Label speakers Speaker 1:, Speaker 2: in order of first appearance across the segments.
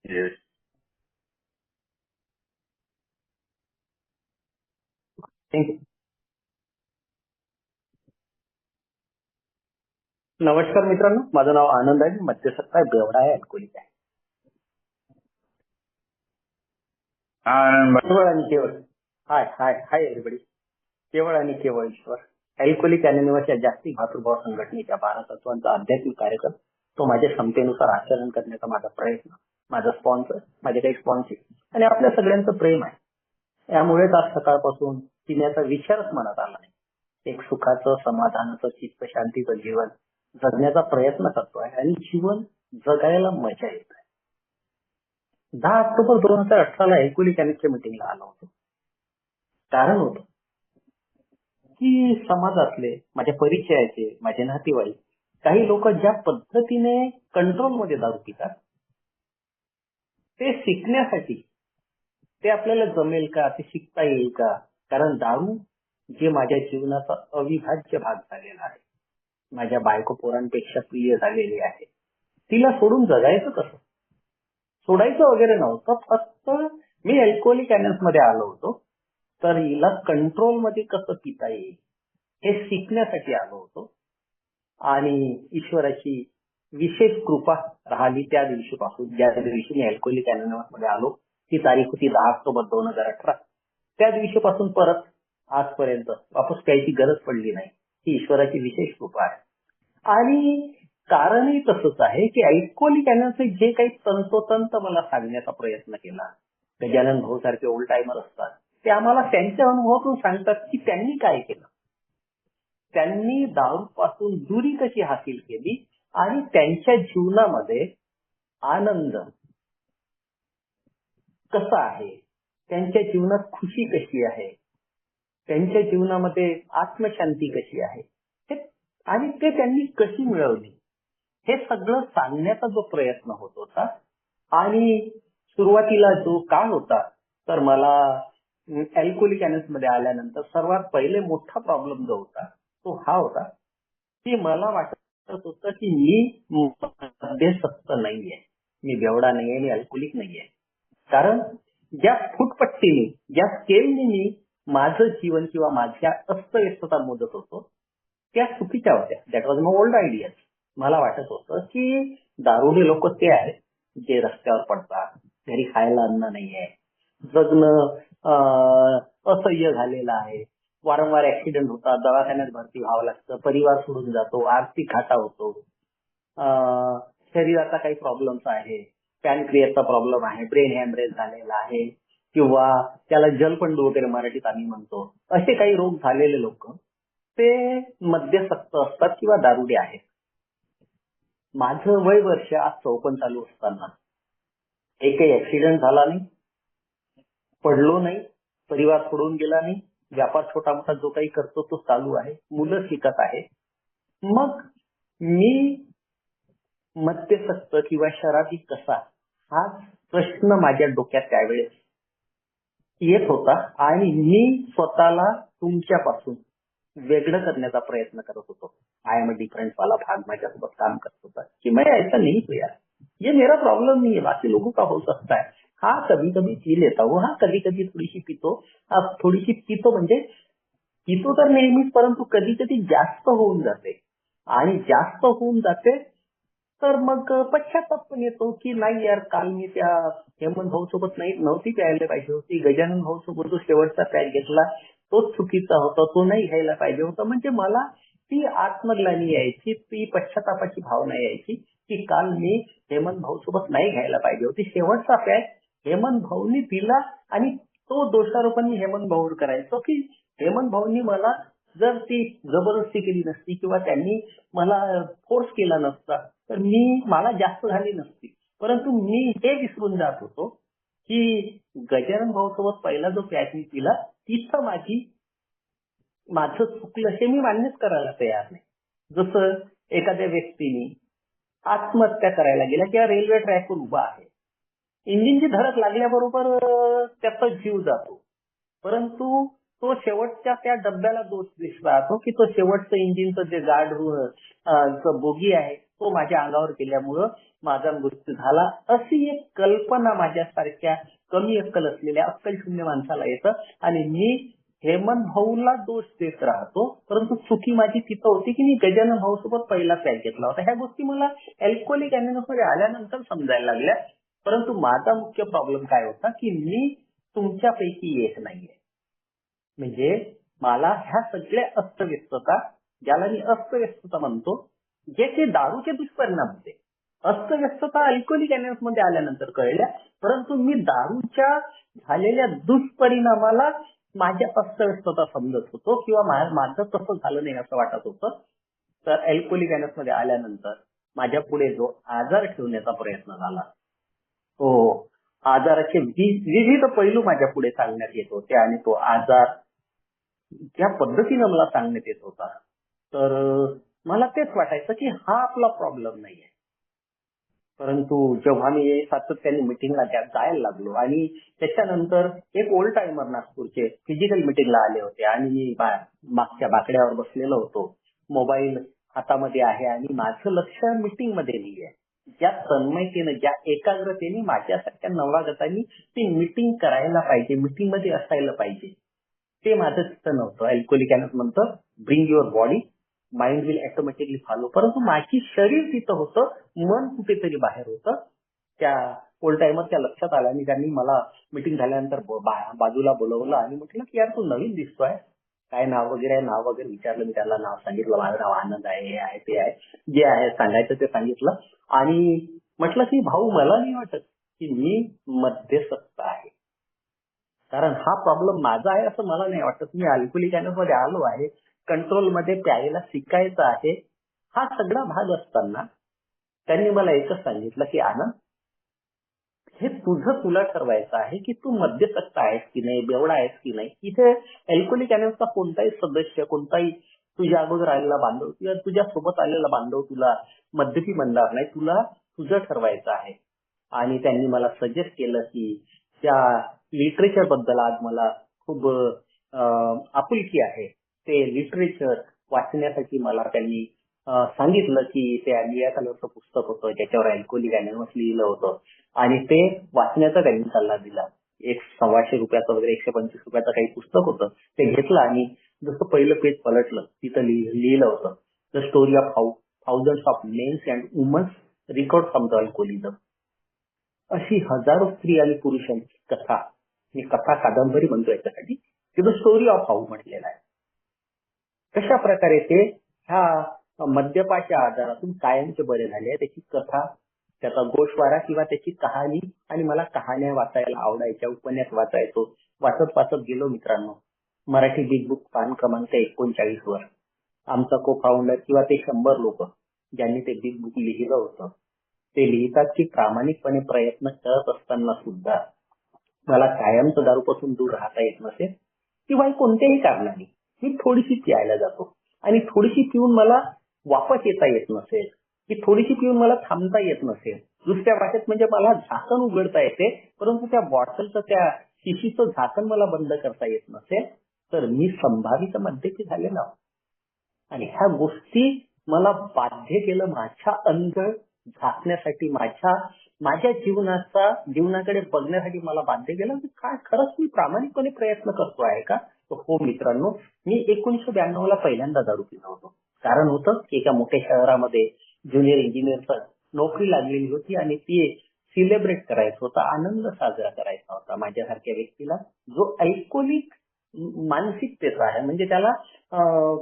Speaker 1: Yes.
Speaker 2: Thank you. नमस्कार मित्रांनो, माझं नाव आनंद आहे. मध्यसत्ता आहे, बेवडा आहे, अल्कोहोलिक आहे.
Speaker 1: And
Speaker 2: केवळ आणि केवळ हाय हाय हाय एव्हरीबडी. केवळ आणि केवळ ईश्वर. अल्कोहोलिक अनोनिमस या जागतिक भातृभाव संघटनेच्या 12 तत्वांचा आध्यात्मिक कार्यक्रम, तो माझ्या क्षमतेनुसार आचरण करण्याचा माझा प्रयत्न, माझा स्पॉन्सर, माझे काही स्पॉन्सर आणि आपल्या सगळ्यांचं प्रेम आहे. यामुळेच आज सकाळपासून पिण्याचा विचारच मनात आला नाही. एक सुखाचं, समाधानाचं, चित्त शांतीचं जीवन जगण्याचा प्रयत्न करतोय आणि जीवन जगायला मजा येत आहे. 10 ऑक्टोबर 2018 ला अल्कोहोलिक अनोनिमसच्या मिटिंगला आलो होतो. कारण होतं की समाजातले, माझ्या परिचयाचे, माझे नातेवाईक, काही लोक ज्या पद्धतीने कंट्रोलमध्ये दारू पितात, ते शिकण्यासाठी ते आपल्याला जमेल का, ते शिकता येईल का? कारण दारू जे माझ्या जीवनाचा अविभाज्य भाग झालेला आहे, माझ्या बायको पोरांपेक्षा प्रिय झालेली आहे, तिला सोडून जगायचं कसं? सोडायचं वगैरे नव्हतं, फक्त मी अल्कोहोलिक अनोनिमस मध्ये आलो होतो, तर हिला कंट्रोल मध्ये कसं पिता येईल हे शिकण्यासाठी आलो होतो. आणि ईश्वराची विशेष कृपा राहिली त्या दिवशीपासून, ज्या दिवशी मी अल्कोहोलिक अनोनिमस मध्ये आलो, ती तारीख होती 10 ऑक्टोबर 2018. त्या दिवशीपासून परत आजपर्यंत वापस प्यायची गरज पडली नाही. ही ईश्वराची विशेष कृपा आहे. आणि कारणही तसंच आहे की अल्कोहोलिक अनोनिमसने जे काही तंतोतंत मला सांगण्याचा प्रयत्न केला, गजानन भाऊ सारखे ओल्ड टाइमर असतात, ते आम्हाला त्यांच्या अनुभवातून सांगतात की त्यांनी काय केलं, त्यांनी दारूपासून दुरी कशी हासिल केली आणि त्यांच्या जीवनामध्ये आनंद कसा आहे, त्यांच्या जीवनात खुशी कशी आहे, त्यांच्या जीवनामध्ये आत्मशांती कशी आहे, आणि ते त्यांनी कशी मिळवली, हे सगळं सांगण्याचा जो प्रयत्न होत होता. आणि सुरुवातीला जो काळ होता, तर मला अल्कोहोलिक अनोनिमस मध्ये आल्यानंतर सर्वात पहिले मोठा प्रॉब्लेम जो होता तो हा होता की मला वाटत होतं की मी मध्यसत्त नाहीये, मी बेवडा नाहीये, मी अल्कोहोलिक नाहीये. कारण ज्या फुटपट्टीने, ज्या स्केलने मी माझं जीवन किंवा माझ्या अस्तव्यस्तता मोजत होतो, त्या चुकीच्या होत्या. That was my old idea. मला वाटत होतं की दारुडे लोक ते आहेत जे रस्त्यावर पडतात, घरी खायला अन्न नाहीये, जगणं असह्य झालेलं आहे, वारंवार ऍक्सिडेंट होतात, दवाखान्यात भरती व्हावं लागतं, परिवार सोडून जातो, आर्थिक घाटा होतो, शरीराचा काही प्रॉब्लेम्स आहे, पॅनक्रियाचा प्रॉब्लेम आहे, ब्रेन हॅमरेज झालेला आहे, किंवा त्याला जलपंडू वगैरे मराठीत आम्ही म्हणतो, असे काही रोग झालेले लोक ते मद्यसक्त असतात किंवा दारुडे आहेत. माझं वय वर्ष आज 54 चालू असताना एकही ऍक्सिडेंट झाला नाही, पडलो नाही, परिवार सोडून गेला नाही, व्यापार छोटा मोठा जो काही करतो तो चालू आहे, मुलं शिकत आहे. मग मी मद्यसक्त किंवा शराबी कसा, हा प्रश्न माझ्या डोक्यात त्यावेळेस येत होता. आणि मी स्वतःला तुमच्यापासून वेगळं करण्याचा प्रयत्न करत होतो. आय एम अ डिफरंट वाला भाग माझ्यासोबत काम करत होता की मैं ऐसा नहीं हूँ यार, ये मेरा प्रॉब्लम नहीं है, बाकी लोगों का हो सकता है. हाँ कभी कभी पी लेता हूँ, हाँ कधी कधी थोडीशी पितो, थोडीशी पितो म्हणजे पितो तर नेहमीच, परंतु कधी कधी जास्त होऊन जाते. आणि जास्त होऊन जाते तर मग पश्चाताप पण येतो की नाही यार, काल मी त्या हेमंत भाऊ सोबत नव्हती प्यायला पाहिजे होती, गजानन भाऊ सोबत जो शेवटचा पॅक घेतला तोच चुकीचा होता, तो नाही घ्यायला पाहिजे होता. म्हणजे मला ती आत्मग्लानी यायची, ती पश्चातापाची भावना यायची की काल मी हेमंत भाऊ सोबत नाही घ्यायला पाहिजे होती, शेवटचा पॅक हेमंत भाऊंनी पिला. आणि तो दोषारोपण मी हेमंत भाऊवर करायचो की हेमंत भाऊंनी मला जर ती जबरदस्ती केली नसती किंवा त्यांनी मला फोर्स केला नसता तर मला जास्त झाली नसती. परंतु मी हे विसरून जात होतो की गजानन भाऊ सोबत पहिला जो पॅक मी पिला तिथं माझं चुकलं हे मी मान्यच करायला तयार नाही. जसं एखाद्या व्यक्तीने आत्महत्या करायला गेला किंवा रेल्वे ट्रॅकवर उभा आहे, इंजिनची धडक लागल्याबरोबर त्याचा जीव जातो, परंतु तो शेवटच्या त्या डब्याला दोष दिसला राहतो की तो शेवटचं इंजिनचं जे गार्ड बोगी आहे तो माझ्या अंगावर गेल्यामुळं माझा मृत्यू झाला, अशी एक कल्पना माझ्यासारख्या कमी अक्कल असलेल्या अक्कलशून्य माणसाला येतं आणि मी हेमंत भाऊला दोष देत राहतो. परंतु चुकी माझी तिथं होती की मी गजानन भाऊ सोबत पहिला पॅक घेतला होता. ह्या गोष्टी मला अल्कोहोलिक अनोनिमस मध्ये आल्यानंतर समजायला लागल्या. परंतु माझा मुख्य प्रॉब्लेम काय होता की मी तुमच्यापैकी एक नाहीये. म्हणजे मला ह्या सगळ्या अस्तव्यस्तता, ज्याला मी अस्तव्यस्तता म्हणतो, जे ते दारूचे दुष्परिणाम होते. अस्तव्यस्तता अल्कोहोलिक अनोनिमस मध्ये आल्यानंतर कळल्या, परंतु मी दारूच्या झालेल्या दुष्परिणामाला माझ्या अस्तव्यस्तता समजत होतो किंवा माझं तसं झालं नाही असं वाटत होतं. तर अल्कोहोलिक अनोनिमस मध्ये आल्यानंतर माझ्या पुढे जो आजार ठेवण्याचा प्रयत्न झाला, तो आजाराचे विविध पैलू माझ्या पुढे सांगण्यात येत होते आणि तो आजार ज्या पद्धतीनं मला सांगण्यात येत होता, तर मला तेच वाटायचं की हा आपला प्रॉब्लेम नाहीये. परंतु जेव्हा मी सातत्याने मिटिंगला जायला लागलो आणि त्याच्यानंतर एक ओल्ड टाइमर नागपूरचे फिजिकल मिटिंगला आले होते आणि मी मागच्या बाकड्यावर बसलेलो होतो, मोबाईल हातामध्ये आहे आणि माझं लक्ष मिटिंग मध्ये नाहीये. ज्या तन्मयतेनं, ज्या एकाग्रतेने माझ्यासारख्या नवागतांनी ती मिटिंग करायला पाहिजे, मिटिंग मध्ये असायला पाहिजे, ते माझं तिथं नव्हतं. अल्कोहोलिक अनोनिमस म्हणतं bring your body, mind will automatically follow. परंतु माझी शरीर तिथं होतं, मन कुठेतरी बाहेर होतं. त्या ओल्ड टाइमरच्या लक्षात आलं आणि त्यांनी मला मिटिंग झाल्यानंतर बाजूला बोलवलं आणि म्हटलं की यार तू नवीन दिसतोय, काय नाव वगैरे आहे, नाव वगैरे विचारलं. मी त्याला नाव सांगितलं, माझं नाव आनंद आहे, हे आहे, ते आहे, जे आहे सांगायचं ते सांगितलं आणि म्हटलं की भाऊ मला नाही वाटत की मी मध्यस्थ आहे, कारण हा प्रॉब्लेम माझा आहे असं मला नाही वाटत. मी अल्कोहोलिक अनोनिमस मध्ये आलो आहे, कंट्रोल मध्ये प्यायला शिकायचं आहे. हा सगळा भाग असताना त्यांनी मला एकच सांगितलं की आनंद, हे तुझं तुला ठरवायचं आहे की तू मध्यस्थ आहेस की नाही, बेवडा आहेस की नाही. इथे अल्कोहोलिक अनोनिमसचा कोणताही सदस्य, कोणताही तुझ्या अगोदर आलेला बांधव किंवा तुझ्या सोबत आलेला बांधव तुला मध्यपी म्हणणार नाही, तुला तुझं ठरवायचं आहे. आणि त्यांनी मला सजेस्ट केलं की त्या लिटरेचर बद्दल आज मला खूप आपुलकी आहे, ते लिटरेचर वाचण्यासाठी मला त्यांनी सांगितलं की ते लिया कलरचं पुस्तक होतं ज्याच्यावर अल्कोहोलिक अनोनिमस लिहिलं होतं आणि ते वाचण्याचा त्यांनी सल्ला दिला. एक 125 रुपयाचं वगैरे 125 रुपयाचं काही पुस्तक होतं, ते घेतलं आणि जसं पहिलं पेज पलटलं तिथं लिहिलं होतं the story of thousands of mens and womens record from the alcoholism. अशी हजारो स्त्री आणि पुरुषांची कथा, मी कथा कादंबरी म्हणतो याच्यासाठी, की द स्टोरी ऑफ हाऊ म्हटलेला आहे. कशा प्रकारे ते ह्या मद्यपाच्या आजारातून कायमचे बरे झाले त्याची कथा, त्याचा गोषवारा किंवा त्याची कहाणी. आणि मला कहाण्या वाचायला आवडायच्या, उपन्यास वाचायचो. वाचत वाचत गेलो मित्रांनो. मराठी बिग बुक पान क्रमांक 39 वर आमचा को फाउंडर किंवा ते 100 लोक ज्यांनी ते बिग बुक लिहिलं होतं, ते लिहितात की प्रामाणिकपणे प्रयत्न करत असताना सुद्धा मला कायमचं दारूपासून दूर राहता येत नसेल किंवा कोणत्याही कारणाने मी थोडीशी प्यायला जातो आणि थोडीशी पिऊन मला वापस येता येत नसेल, की थोडीशी पिऊन मला थांबता येत नसेल, दुसऱ्या भाषेत म्हणजे मला झाकण उघडता येते परंतु त्या बॉटलचं, त्या शिशीचं झाकण मला बंद करता येत नसेल, तर मी संभावित मद्यपी झालेला आहोत. आणि ह्या गोष्टी मला बाध्य केलं माझ्या अंग झाकण्यासाठी, माझ्या जीवनाकडे बघण्यासाठी मला बाध्य केलं की काय खरंच मी प्रामाणिकपणे प्रयत्न करतो आहे का? हो मित्रांनो, मी 1992 ला पहिल्यांदा दारू पिलो होतो. कारण होतं की एका मोठ्या शहरामध्ये ज्युनियर इंजिनियरचं नोकरी लागलेली होती आणि ती सेलिब्रेट करायचं होतं, आनंद साजरा करायचा होता माझ्यासारख्या व्यक्तीला जो अल्कोहोलिक मानसिकतेचा आहे. म्हणजे त्याला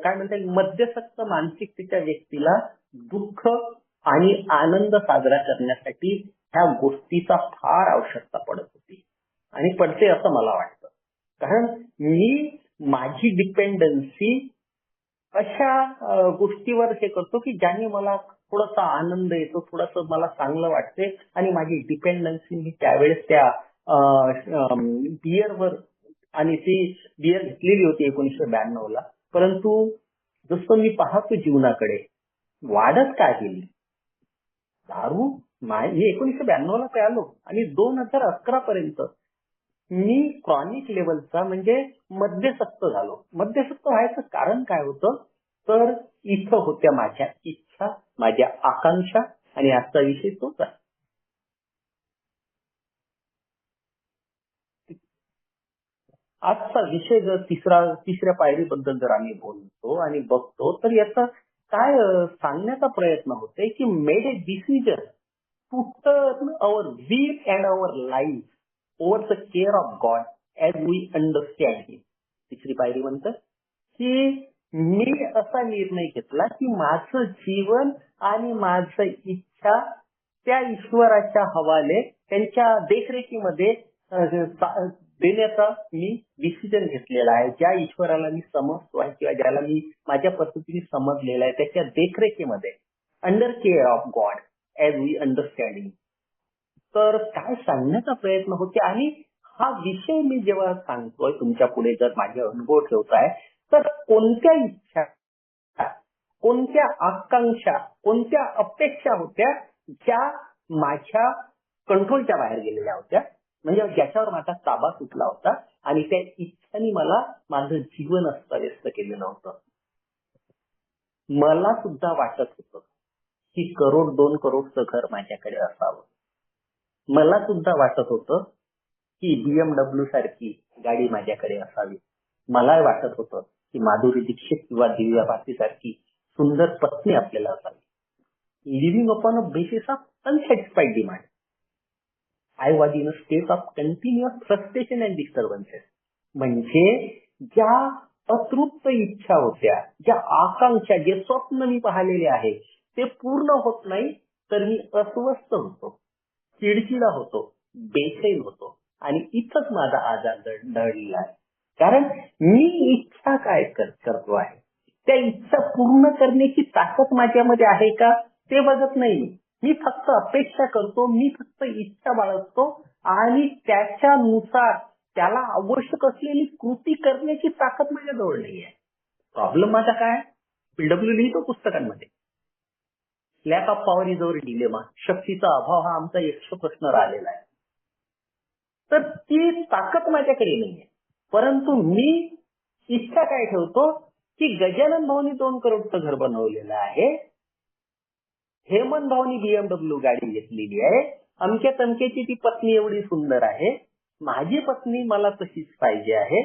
Speaker 2: काय म्हणता येईल, मद्यसक्त मानसिकतेच्या व्यक्तीला दुःख आणि आनंद साजरा करण्यासाठी ह्या गोष्टीचा फार आवश्यकता पडत होती आणि पडते असं मला वाटतं. कारण मी माझी डिपेंडन्सी अशा गोष्टीवर हे करतो की ज्याने मला थोडासा आनंद येतो, थोडंसं मला चांगलं वाटते आणि माझी डिपेंडन्सी मी त्यावेळेस त्या बिअरवर, आणि ती बिअर घेतलेली होती 1992 ला. परंतु जसं मी पाहतो जीवनाकडे वाढत काय गेली दारू. मी 1992 ला प्यालो आणि 2011 पर्यंत मी क्रॉनिक लेवलचा म्हणजे मद्यसक्त झालो. मद्यसक्त व्हायचं कारण काय होतं, तर इथं होत्या माझ्या इच्छा, माझ्या आकांक्षा, आणि आजचा विषय तोच आहे. आजचा विषय जर तिसऱ्या पायरीबद्दल जर आम्ही बोलतो आणि बघतो, तर याचा काय सांगण्याचा प्रयत्न होतोय की made a decision to turn our will and our life over the care of God as we understand him. तिसरी पायरी म्हणतात की मी असा निर्णय घेतला की माझं जीवन आणि माझं इच्छा त्या ईश्वराच्या हवाले, त्यांच्या देखरेखीमध्ये देण्याचा मी डिसिजन घेतलेला आहे. ज्या ईश्वराला मी समजतो आहे किंवा ज्याला मी माझ्या पद्धतीने समजलेला आहे, त्याच्या देखरेखीमध्ये, under care of God as we understanding. तर काय सांगण्याचा प्रयत्न होते, आणि हा विषय मी जेव्हा सांगतोय तुमच्या पुढे, जर माझे अनुभव ठेवताय, तर कोणत्या इच्छा, कोणत्या आकांक्षा, कोणत्या अपेक्षा होत्या ज्या माझ्या कंट्रोलच्या बाहेर गेलेल्या होत्या, म्हणजे ज्याच्यावर माझा ताबा सुटला होता, आणि त्या इच्छांनी मला माझं जीवन अस्तव्यस्त केलेलं होतं. मला सुद्धा वाटत होतं की 1-2 करोडचं घर माझ्याकडे असावं. मला सुद्धा वाटत होतं की BMW सारखी गाडी माझ्याकडे असावी. मला वाटत होतं की माधुरी दीक्षित किंवा दिव्या भारती सारखी सुंदर पत्नी आपल्याला असावी. Living upon a basis of unsatisfied demand. I was in a state of continuous frustration and disturbances. म्हणजे ज्या अतृप्त इच्छा होत्या, ज्या आकांक्षा, जे स्वप्न मी पाहिलेले आहे ते पूर्ण होत नाही, तर मी अस्वस्थ होतो, चिडचिडा होतो, बेचैन होतो, आणि इथंच माझा आजार दडलेला आहे. कारण मी इच्छा काय करतो आहे, त्या इच्छा पूर्ण करण्याची ताकद माझ्यामध्ये आहे का ते बघत नाही मी. मी फक्त अपेक्षा करतो, मी फक्त इच्छा बाळगतो, आणि त्याच्यानुसार त्याला आवश्यक असलेली कृती करण्याची ताकद माझ्याजवळ नाही आहे. प्रॉब्लेम माझा काय, PW लिहितो पुस्तकांमध्ये, lakh of power is our dilemma. शक्तीचा अभाव हा आमचा यक्ष प्रश्न राहिलेला आहे. तर ती ताकद माझ्याकडे नाहीये, परंतु मी इच्छा काय ठेवतो की गजानन भाऊनी 2 करोडचं घर बनवलेलं आहे, हेमंत भाऊनी BMW गाडी घेतलेली आहे, अमक्या तमक्याची ती पत्नी एवढी सुंदर आहे, माझी पत्नी मला तशीच पाहिजे आहे,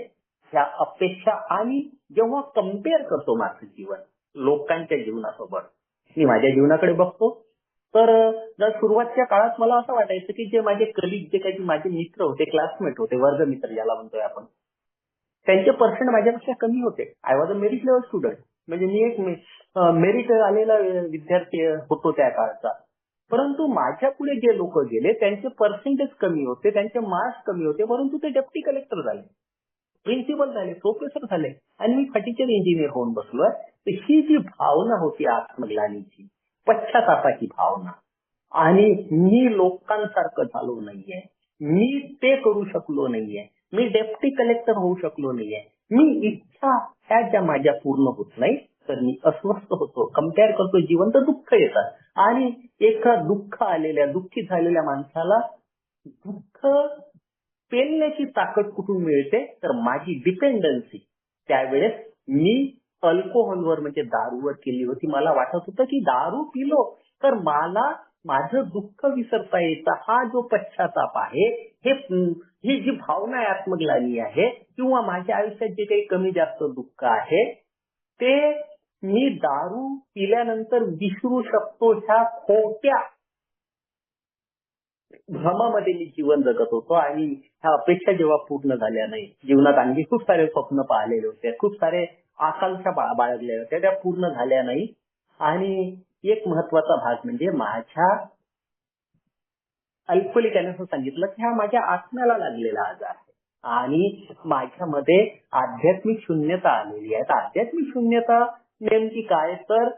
Speaker 2: ह्या अपेक्षा. आणि जेव्हा कम्पेअर करतो माझं जीवन लोकांच्या जीवनासोबत, मी माझ्या जीवनाकडे बघतो, तर जर सुरुवातीच्या काळात मला असं वाटायचं की जे माझे कलिग, जे काही माझे मित्र होते, क्लासमेट होते, वर्गमित्र ज्याला म्हणतोय आपण, त्यांचे पर्सेंट माझ्यापेक्षा कमी होते. I was a merit level student, म्हणजे मी एक मेरिट आलेला विद्यार्थी होतो त्या काळचा. परंतु माझ्या पुढे जे लोक गेले त्यांचे पर्सेंटेज कमी होते, त्यांचे मार्क्स कमी होते, परंतु ते डेप्टी कलेक्टर झाले, प्रिन्सिपल झाले, प्रोफेसर झाले, आणि मी फर्निचर इंजिनियर होऊन बसलोय. तर ही जी भावना होती आत्मग्लानीची, पश्चातापाची भावना, आणि मी लोकांसारखं झालो नाहीये, मी ते करू शकलो नाहीये, मी डेप्टी कलेक्टर होऊ शकलो नाहीये, मी इच्छा ह्या ज्या माझ्या पूर्ण होत नाही, तर मी अस्वस्थ होतो, कम्पेअर करतो, जीवन तर दुःख येतात. आणि एका दुःखी झालेल्या माणसाला दुःख पेलण्याची ताकद कुठून मिळते, तर माझी डिपेंडन्सी त्यावेळेस मी अल्कोहोलवर, म्हणजे दारूवर केली होती. मला वाटत होतं की दारू पिलो तर मला माझं दुःख विसरता येतं. हा जो पश्चाताप आहे, ही जी भावना आहे, आत्मग्लानी आहे, किंवा माझ्या आयुष्यात जे काही कमी जास्त दुःख आहे ते मी दारू पिल्यानंतर विसरू शकतो, ह्या खोट्या भ्रमामध्ये मी जीवन जगत होतो. आणि ह्या अपेक्षा जेव्हा पूर्ण झाल्या नाही, जीवनात आणखी खूप सारे स्वप्न पाहिलेले होते, खूप सारे आकांक्षा बाळगल्या होत्या, त्या पूर्ण झाल्या नाही. आणि एक महत्वाचा भाग म्हणजे माझ्या अल्कोहोलिक असं सांगितलं की हा माझ्या आत्म्याला लागलेला आजार आहे, आणि माझ्यामध्ये आध्यात्मिक शून्यता आलेली आहे. आध्यात्मिक शून्यता नेमकी काय, तर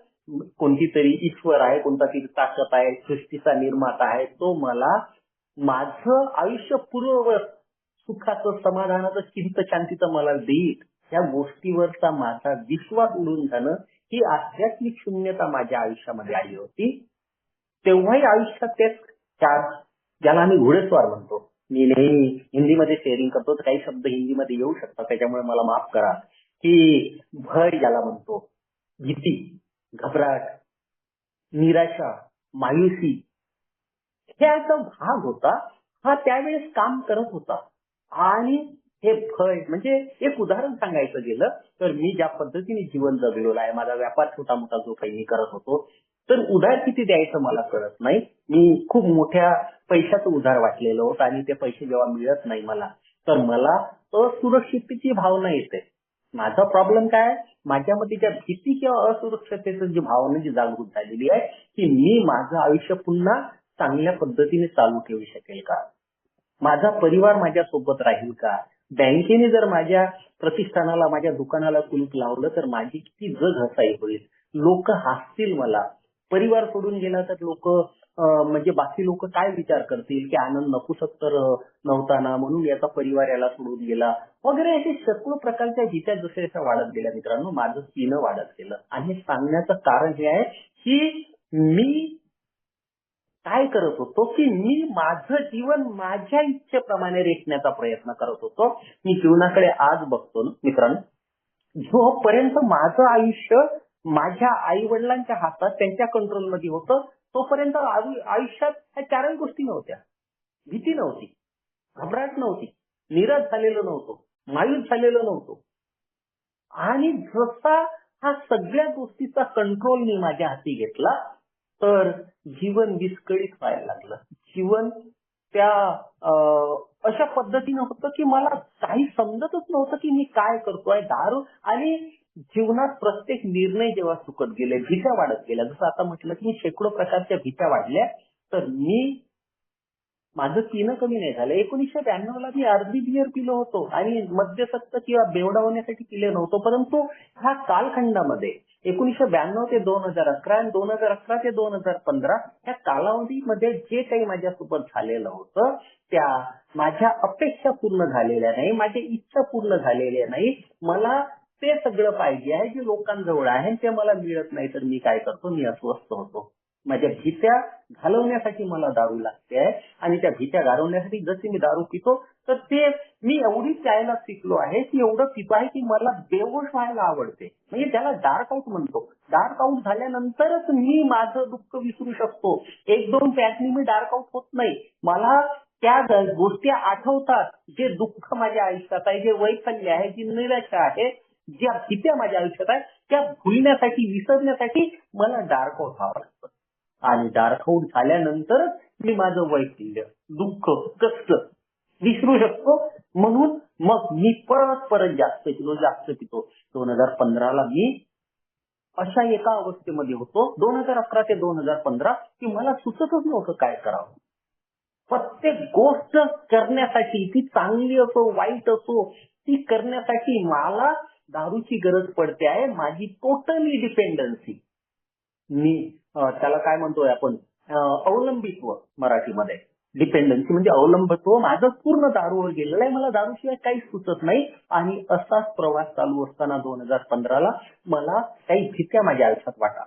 Speaker 2: कोणती तरी ईश्वर आहे, कोणता तरी ताकद आहे, सृष्टीचा निर्माता आहे, तो मला माझं आयुष्य पूर्ववत सुखाचं, समाधानाचं, चिंत शांतीचं मला देईल, या गोष्टीवरचा माझा विश्वास उडून जाणं, ही आध्यात्मिक शून्यता माझ्या आयुष्यामध्ये आली होती. तेव्हाही आयुष्यात तेच चार, ज्याला आम्ही घोडेस्वार म्हणतो, मी नेहमी हिंदीमध्ये शेअरिंग करतो, तर काही शब्द हिंदीमध्ये येऊ शकतात, त्याच्यामुळे मला माफ करा, की भय ज्याला म्हणतो, भीती, घबराट, निराशा, मायुसी ह्याचा भाग होता. हा त्यावेळेस काम करत होता. आणि हे भय म्हणजे एक उदाहरण सांगायचं गेलं तर मी ज्या पद्धतीने जीवन जगलेलं आहे, माझा व्यापार छोटा मोठा जो काही मी करत होतो, तर उधार किती द्यायचं मला कळत नाही. मी खूप मोठ्या पैशाचं उधार वाटलेलं होतं आणि ते पैसे जेव्हा मिळत नाही मला, तर मला असुरक्षिततेची भावना येते. माझा प्रॉब्लेम काय आहे? माझ्यामध्ये त्या भीती किंवा असुरक्षिततेची जी भावना जी जागृत झालेली आहे, की मी माझं आयुष्य पुन्हा चांगल्या पद्धतीने चालू ठेवू शकेल का? माझा परिवार माझ्या सोबत राहील का? बँकेने जर माझ्या प्रतिष्ठानाला, माझ्या दुकानाला कुलूप लावलं तर माझी किती हसाई होईल. लोक हसतील मला. परिवार सोडून गेला तर लोक म्हणजे बाकी लोक काय विचार करतील की आनंद नपुसक तर नव्हता ना, म्हणून याचा परिवार याला सोडून गेला वगैरे. असे शेकडो प्रकारच्या भीत्या जशा जशा वाढत गेल्या मित्रांनो, माझं सीनं वाढत गेलं. आणि सांगण्याचं कारण हे आहे की मी काय करत होतो की मी माझं जीवन माझ्या इच्छेप्रमाणे रेखण्याचा प्रयत्न करत होतो. मी जीवनाकडे आज बघतो ना मित्रांनो, जोपर्यंत माझं आयुष्य माझ्या आई वडिलांच्या हातात, त्यांच्या कंट्रोलमध्ये होतं, तोपर्यंत आयुष्यात ह्या चारही गोष्टी नव्हत्या. भीती नव्हती, घबराट नव्हती, निराश झालेलो नव्हतो, मायूस झालेलो नव्हतो. आणि जसा हा सगळ्या गोष्टीचा कंट्रोल मी माझ्या हाती घेतला, तर जीवन विस्कळीत व्हायला लागलं. जीवन त्या अशा पद्धतीनं होतं की मला काही समजतच नव्हतं की मी काय करतोय. दारू आणि जीवनात प्रत्येक निर्णय जेव्हा चुकत गेले, भीत्या वाढत गेल्या. जसं आता म्हटलं की शेकडो प्रकारच्या भीत्या वाढल्या. तर मी माझं पिणं कमी नाही झालं. 1992 ला मी अर्धी बियर पिलो होतो आणि मद्यासक्त किंवा बेवडा होण्यासाठी पिले नव्हतो. परंतु ह्या कालखंडामध्ये 1992 ते 2011 आणि 2011 ते 2015 या कालावधीमध्ये जे काही माझ्यासोबत झालेलं होतं, त्या माझ्या अपेक्षा पूर्ण झालेल्या नाही, माझ्या इच्छा पूर्ण झालेल्या नाही. मला ते सगळं पाहिजे आहे जे लोकांजवळ आहे, ते मला मिळत नाही. तर मी काय करतो, मी अस्वस्थ होतो. माझ्या भीत्या घालवण्यासाठी मला दारू लागते आहे. आणि त्या भीत्या घालवण्यासाठी जशी मी दारू पितो, तर ते मी एवढी प्यायला शिकलो आहे की एवढं पितो आहे की मला बेहोश व्हायला आवडते. म्हणजे त्याला डार्क आउट म्हणतो. डार्क आउट झाल्यानंतरच मी माझं दुःख विसरू शकतो. 1-2 प्यातनी मी डार्क आउट होत नाही. मला त्या गोष्टी आठवतात, जे दुःख माझ्या आयुष्यात आहे, जे वैफल्य आहे, जी निराशा आहे, ज्या भीत्या माझ्या आयुष्यात आहेत, त्या भुलण्यासाठी, विसरण्यासाठी मला डार्क आउट व्हावं लागतं. आणि डार्क आउट झाल्यानंतरच मी माझं वैफल्य, दुःख, कष्ट विसरू शकतो. म्हणून मग मी परत परत जास्त पितो. 2015 ला मी अशा एका अवस्थेमध्ये होतो, 2011 ते 2015, की मला सुचतच नव्हतं काय करावं. प्रत्येक गोष्ट करण्यासाठी, ती चांगली असो वाईट असो, ती करण्यासाठी मला दारूची गरज पडते आहे. माझी टोटली डिपेंडन्सी, मी त्याला काय म्हणतोय आपण, अवलंबित्व मराठीमध्ये. डिपेंडन्सी म्हणजे अवलंबित्व माझं पूर्ण दारूवर गेलेलं आहे. मला दारूशिवाय काहीच सुचत नाही. आणि असाच प्रवास चालू असताना 2015 ला मला काही भीत्या माझ्या आयुष्यात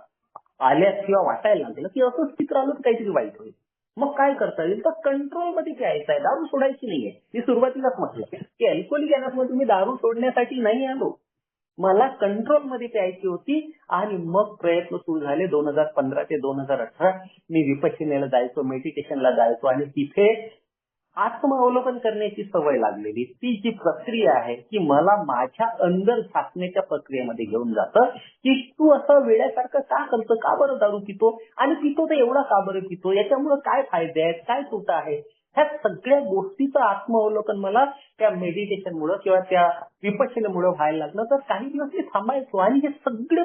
Speaker 2: आल्या किंवा वाटायला लागलं की असंच चित्र आलं तर काहीतरी वाईट होईल. मग काय करता येईल, तर कंट्रोलमध्ये प्यायचं आहे, दारू सोडायची नाहीये. मी सुरुवातीलाच म्हटलं की अल्कोहोलिक अनॅथमध्ये मी दारू सोडण्यासाठी नाही आलो, मला कंट्रोलमध्ये प्यायची होती. आणि मग प्रयत्न सुरू झाले. 2015 ते 2018 मी विपश्यनेला जायचो, मेडिटेशनला जायचो आणि तिथे आत्मावलोकन करण्याची सवय लागलेली. ती जी प्रक्रिया आहे की मला माझ्या अंदर झाकण्याच्या प्रक्रियेमध्ये घेऊन जातं की तू असं वेड्यासारखं का करतो, का बरं दारू पितो, आणि पितो तर एवढा का बरं पितो, याच्यामुळे काय फायदे आहेत, काय तोटा आहे. ह्या सगळ्या गोष्टीचं आत्मावलोकन मला त्या मेडिटेशनमुळे किंवा त्या विपश्यनेमुळे व्हायला लागलं. तर काही दिवस मी थांबायचो. आणि हे सगळे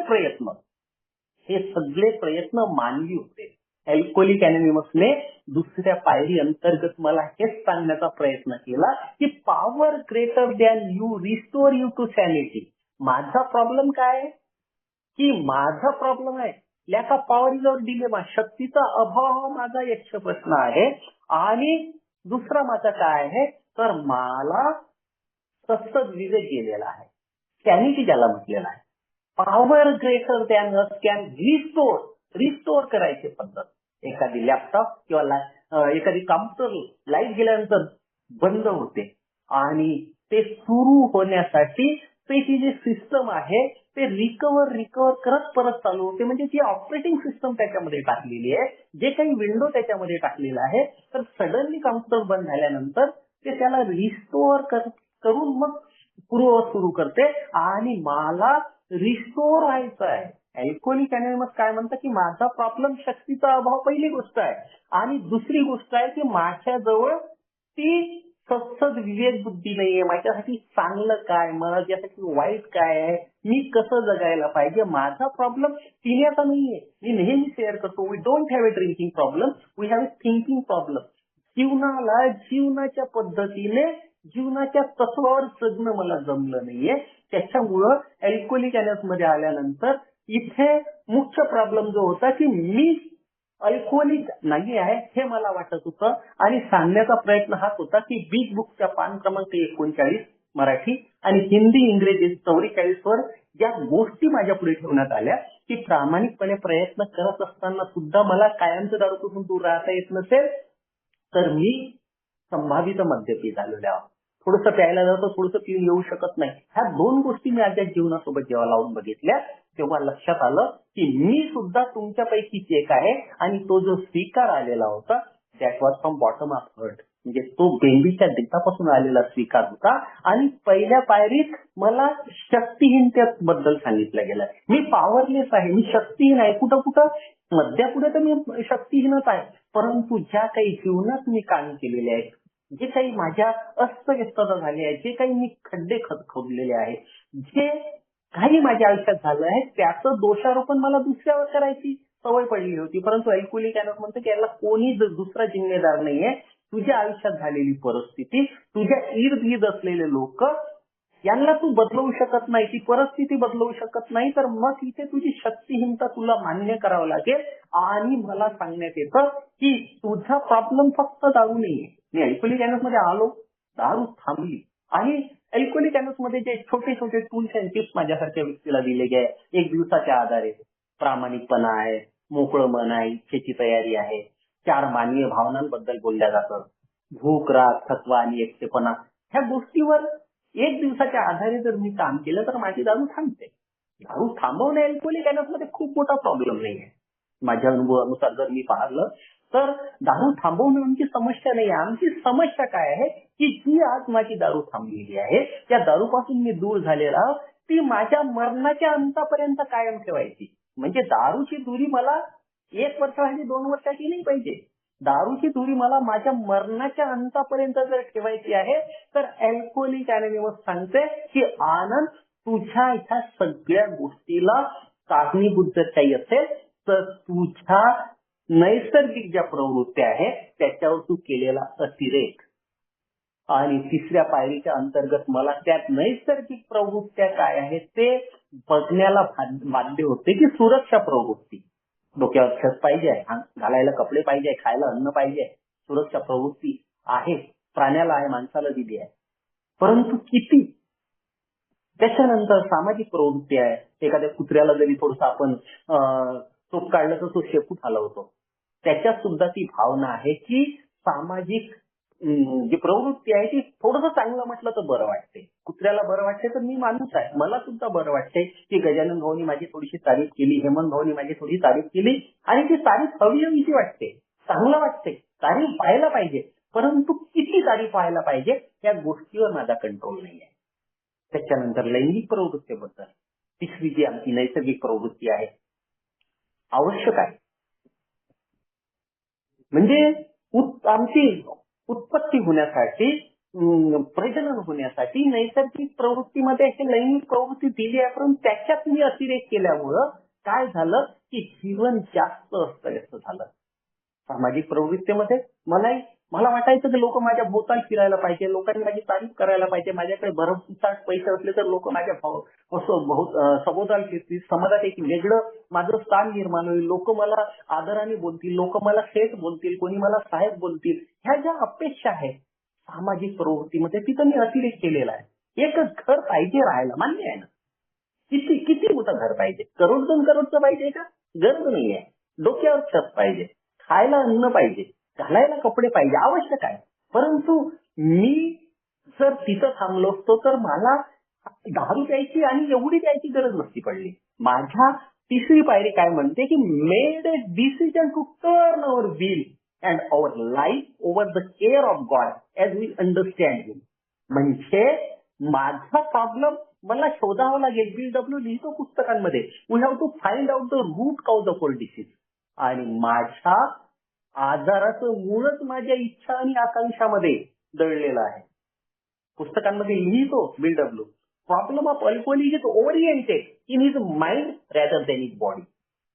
Speaker 2: प्रयत्न मानवी होते. अल्कोहोलिक अनॉनिमसने दुसऱ्या पायरी अंतर्गत मला हेच सांगण्याचा प्रयत्न केला की power greater than you restore you to sanity. माझा प्रॉब्लेम काय आहे की माझा प्रॉब्लेम आहे lack of power is our dilemma, शक्तीचा अभाव हा माझा यक्ष प्रश्न आहे. आणि दुसरा माझा काय आहे, तर मला सतत विवेक गेलेला आहे, सॅनिटी ज्याला म्हटलेला आहे. Power greater than us can restore करायची पद्धत. एखादी लॅपटॉप किंवा एखादी कॉम्प्युटर लाईट गेल्यानंतर बंद होते आणि ते सुरू होण्यासाठी त्याची जी सिस्टम आहे ते रिकव्हर करत परत चालू होते. म्हणजे जी ऑपरेटिंग सिस्टम त्याच्यामध्ये टाकलेली आहे, जे काही विंडो त्याच्यामध्ये टाकलेलं आहे, तर सडनली कॉम्प्युटर बंद झाल्यानंतर ते त्याला रिस्टोअर करून मग पूर्ववत सुरू करते. आणि मला रिस्टोअर व्हायचं आहे. अल्कोहोलिक अनॉनिमस काय म्हणतं की माझा प्रॉब्लेम शक्तीचा अभाव पहिली गोष्ट आहे, आणि दुसरी गोष्ट आहे की माझ्याजवळ ती सत्सद विवेक बुद्धी नाहीये. माझ्यासाठी चांगलं काय, माझ्यासाठी वाईट काय आहे, मी कसं जगायला पाहिजे. माझा प्रॉब्लेम पिण्याचा नाहीये. मी नेहमी शेअर करतो, we don't have a drinking problem, we have a thinking problem. जीवनाला जीवनाच्या पद्धतीने, जीवनाच्या तत्वावर जगणं मला जमलं नाहीये. त्याच्यामुळं अल्कोहोलिक अनॉनिमस मध्ये आल्यानंतर इथे मुख्य प्रॉब्लेम जो होता की मी अल्कोहोलिक नाही आहे हे मला वाटत होतं. आणि सांगण्याचा प्रयत्न हाच होता की बिग बुकच्या पान क्रमांक 39 मराठी आणि हिंदी इंग्रजी 44 वर ज्या गोष्टी माझ्या पुढे ठेवण्यात आल्या की प्रामाणिकपणे प्रयत्न करत असताना सुद्धा मला कायमचं दारूपासून दूर राहता येत नसेल तर मी संभावित मद्यपी झालेलो आहे. थोडंसं प्यायला जातं, थोडंसं पिऊन येऊ शकत नाही. ह्या दोन गोष्टी मी माझ्या जीवनासोबत जेव्हा लावून बघितल्या तेव्हा लक्षात आलं की मी सुद्धा तुमच्यापैकीच एक आहे. आणि तो जो स्वीकार आलेला होता that was from bottom of heart, म्हणजे तो बेंबीच्या देठापासून आलेला स्वीकार होता. आणि पहिल्या पायरीत मला शक्तिहीनतेबद्दल सांगितलं गेलं. मी पॉवरलेस आहे, मी शक्तिहीन आहे. कुठं कुठं मध्यापुढे तर मी शक्तिहीनच आहे, परंतु ज्या काही जीवनात मी काम केलेले आहे, जे काही माझ्या अस्तव्यस्तता झाली आहे, जे काही मी खड्डे खोदलेले आहे, जे काही माझ्या आयुष्यात झालं आहे त्याचं दोषारोपण मला दुसऱ्यावर करायची सवय पडली होती. परंतु अल्कोहोलिक अनॉनिमस म्हणतं की याला कोणी दुसरा जिम्मेदार नाहीये. तुझ्या आयुष्यात झालेली परिस्थिती, तुझ्या इर्द गिर्द असलेले लोक, यांना तू बदलवू शकत नाही, ती परिस्थिती बदलवू शकत नाही. तर मग इथे तुझी शक्तिहीनता तुला मान्य करावं लागेल. आणि मला सांगण्यात येतं की तुझा प्रॉब्लेम फक्त दारू नाहीये. मी अल्कोहोलिक अनॉनिमस मध्ये आलो, दारू थांबली. आणि अल्कोहोलिक अनॉनिमस मध्ये जे छोटे छोटे टूल्स अँड टिप्स माझ्यासारख्या व्यक्तीला दिले गेले, एक दिवसाच्या आधारे प्रामाणिकपणा आहे, मोकळं मन आहे, इच्छेची तयारी आहे, 4 मानवीय भावनांबद्दल बोलल्या जातं, भूक, राग, थकवा आणि एकटेपणा, ह्या गोष्टीवर एक दिवसाच्या आधारे जर मी काम केलं तर माझी दारू थांबते. दारू थांबवणे अल्कोहोलिक अनॉनिमस मध्ये खूप मोठा प्रॉब्लेम नाहीये. माझ्या अनुभवानुसार जर मी पाहिलं तर दारू थांबवणं आमची समस्या नाही. आमची समस्या काय आहे की जी आज माझी दारू थांबलेली आहे, त्या दारूपासून मी दूर झालेला, ती माझ्या मरणाच्या अंतापर्यंत कायम ठेवायची. म्हणजे दारूची दुरी मला 1 वर्षासाठी 2 वर्षाची नाही पाहिजे. दारूची दुरी मला माझ्या मरणाच्या अंतापर्यंत जर ठेवायची आहे तर अल्कोहोलिक अनॉनिमस सांगते की आनंद, तुझ्या ह्या सगळ्या गोष्टीला कारणीभूत जर काही असेल तर तुझ्या नैसर्गिक ज्या प्रवृत्ती आहेत त्याच्यावर तू केलेला अतिरेक. आणि तिसऱ्या पायरीच्या अंतर्गत मला त्या नैसर्गिक प्रवृत्त्या काय आहेत ते बघण्याला बाध्य होते की सुरक्षा प्रवृत्ती, डोक्यावर छत पाहिजे, घालायला कपडे पाहिजे, खायला अन्न पाहिजे, सुरक्षा प्रवृत्ती आहे, प्राण्याला आहे, माणसाला दिली आहे, परंतु किती. त्याच्यानंतर सामाजिक प्रवृत्ती आहे. एखाद्या कुत्र्याला जरी थोडस आपण चोप काढलं तर तो शेपूट हलवतो. त्याच्यात सुद्धा ती भावना आहे की सामाजिक जी प्रवृत्ती आहे ती थोडंसं चांगलं म्हटलं तर बरं वाटते. कुत्र्याला बरं वाटते तर मी माणूस आहे, मला सुद्धा बरं वाटते की गजानन भाऊनी माझी थोडीशी तारीफ केली, हेमंत भाऊनी माझी थोडी तारीफ केली, आणि ती तारीफ हवी हवीची वाटते, चांगलं वाटते, तारीफ व्हायला पाहिजे. परंतु किती तारीफ व्हायला पाहिजे या गोष्टीवर माझा कंट्रोल नाही आहे. त्याच्यानंतर लैंगिक प्रवृत्तीबद्दल तिसरी जी आमची नैसर्गिक प्रवृत्ती आहे, आवश्यक आहे म्हणजे आमची उत्पत्ती होण्यासाठी, प्रजनन होण्यासाठी नैसर्गिक प्रवृत्तीमध्ये अशी लैंगिक प्रवृत्ती दिली आहे. परंतु त्याच्यात मी अतिरेक केल्यामुळं काय झालं की जीवन जास्त अस्तव्यस्त झालं. सामाजिक प्रवृत्तीमध्ये मला वाटायचं की लोक माझ्या भोवताल फिरायला पाहिजे, लोकांनी माझी तारीफ करायला पाहिजे, माझ्याकडे भरमसाठ पैसे असले तर लोक माझ्या सभोवताल फिरतील, समाजात एक वेगळं माझं स्थान निर्माण होईल, लोक मला आदराने बोलतील, लोक मला शेठ बोलतील, कोणी मला साहेब बोलतील. ह्या ज्या अपेक्षा आहेत सामाजिक प्रवृत्तीमध्ये तिथं मी अतिरेक केलेला आहे. एक घर पाहिजे राहायला, मान्य आहे ना, किती किती मोठं घर पाहिजे, करोड 2 करोडचं पाहिजे का, गरज नाहीये. डोक्यावर छत पाहिजे, खायला अन्न पाहिजे, घालायला कपडे पाहिजे, आवश्यक आहे. परंतु मी जर तिथं थांबलो असतो तर मला दारू प्यायची आणि एवढी प्यायची गरज नसती पडली. माझ्या तिसरी पायरी काय म्हणते की made a decision to turn our will and our life over the care of God as we understand him. म्हणजे माझा प्रॉब्लेम मला शोधावा लागेल. BW लिहितो पुस्तकांमध्ये, we have to find out the root cause of our disease. आणि माझ्या आजाराचं मूळच माझ्या इच्छा आणि आकांक्षामध्ये दडलेलं आहे. पुस्तकांमध्ये लिहितो BW, problem of alcoholic is oriented in his mind rather than his body.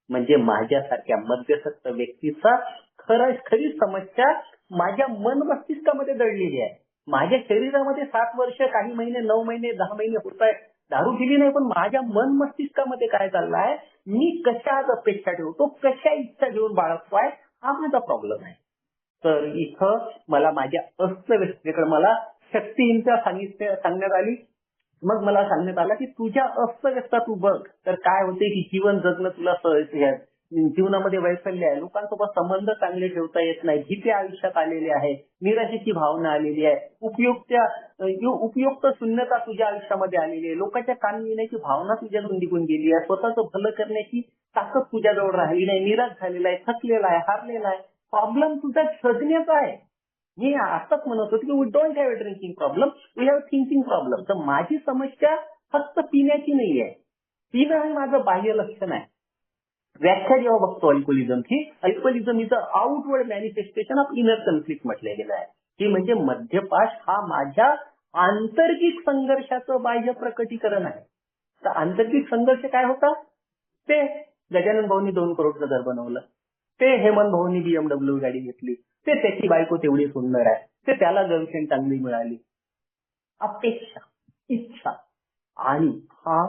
Speaker 2: म्हणजे माझ्यासारख्या मध्यस्थ व्यक्तीचा खरी समस्या माझ्या मन मस्तिष्कामध्ये दडलेली आहे. माझ्या शरीरामध्ये 7 वर्ष, काही महिने, 9 महिने, 10 महिने होत आहे दारू पिली नाही, पण माझ्या मन मस्तिष्कामध्ये काय चाललं आहे, मी कशा अपेक्षा ठेवतो, कशा इच्छा घेऊन बाळगतोय, हा माझा प्रॉब्लेम आहे. तर इथं मला माझ्या अस्तव्यस्तेकडे मला शक्तींच्या सांगण्यात आली. मग मला सांगण्यात आलं की तुझ्या अस्तव्यस्ता तू बघ, तर काय होते की जीवन जगणं तुला जीवनामध्ये वैफल्य आहे, लोकांसोबत संबंध चांगले ठेवता येत नाही, भीती आयुष्यात आलेली आहे, निराशेची भावना आलेली आहे, उपयुक्त शून्यता तुझ्या आयुष्यामध्ये आलेली आहे, लोकांच्या कान येण्याची भावना तुझ्यातून निघून गेली आहे, स्वतःचं भलं करण्याची ताकद तुझ्याजवळ राहिली नाही, निराश झालेला आहे, थकलेला आहे, हारलेला आहे. प्रॉब्लेम तुझा शोधण्याचा आहे. मी आताच म्हणत होतो की we don't have a drinking problem, we have thinking problem. तर माझी समस्या फक्त पिण्याची नाही आहे. पिणं हे माझं बाह्य लक्षण आहे. व्याख्या जेव्हा बघतो अल्कोहोलिझमची, alcoholism is a outward manifestation of inner conflict म्हटलं गेलं आहे, की म्हणजे मद्यपाश हा माझ्या आंतरिक संघर्षाचं बाह्य प्रकटीकरण आहे. तर आंतरिक संघर्ष काय होता, ते गजानन भाऊंनी 2 करोडचं घर बनवलं, ते हेमंत भाऊंनी BMW गाडी घेतली, ते त्याची बायको तेवढी सुंदर आहे, ते त्याला गर्लफ्रेंड चांगली मिळाली. अपेक्षा, इच्छा, आणि हा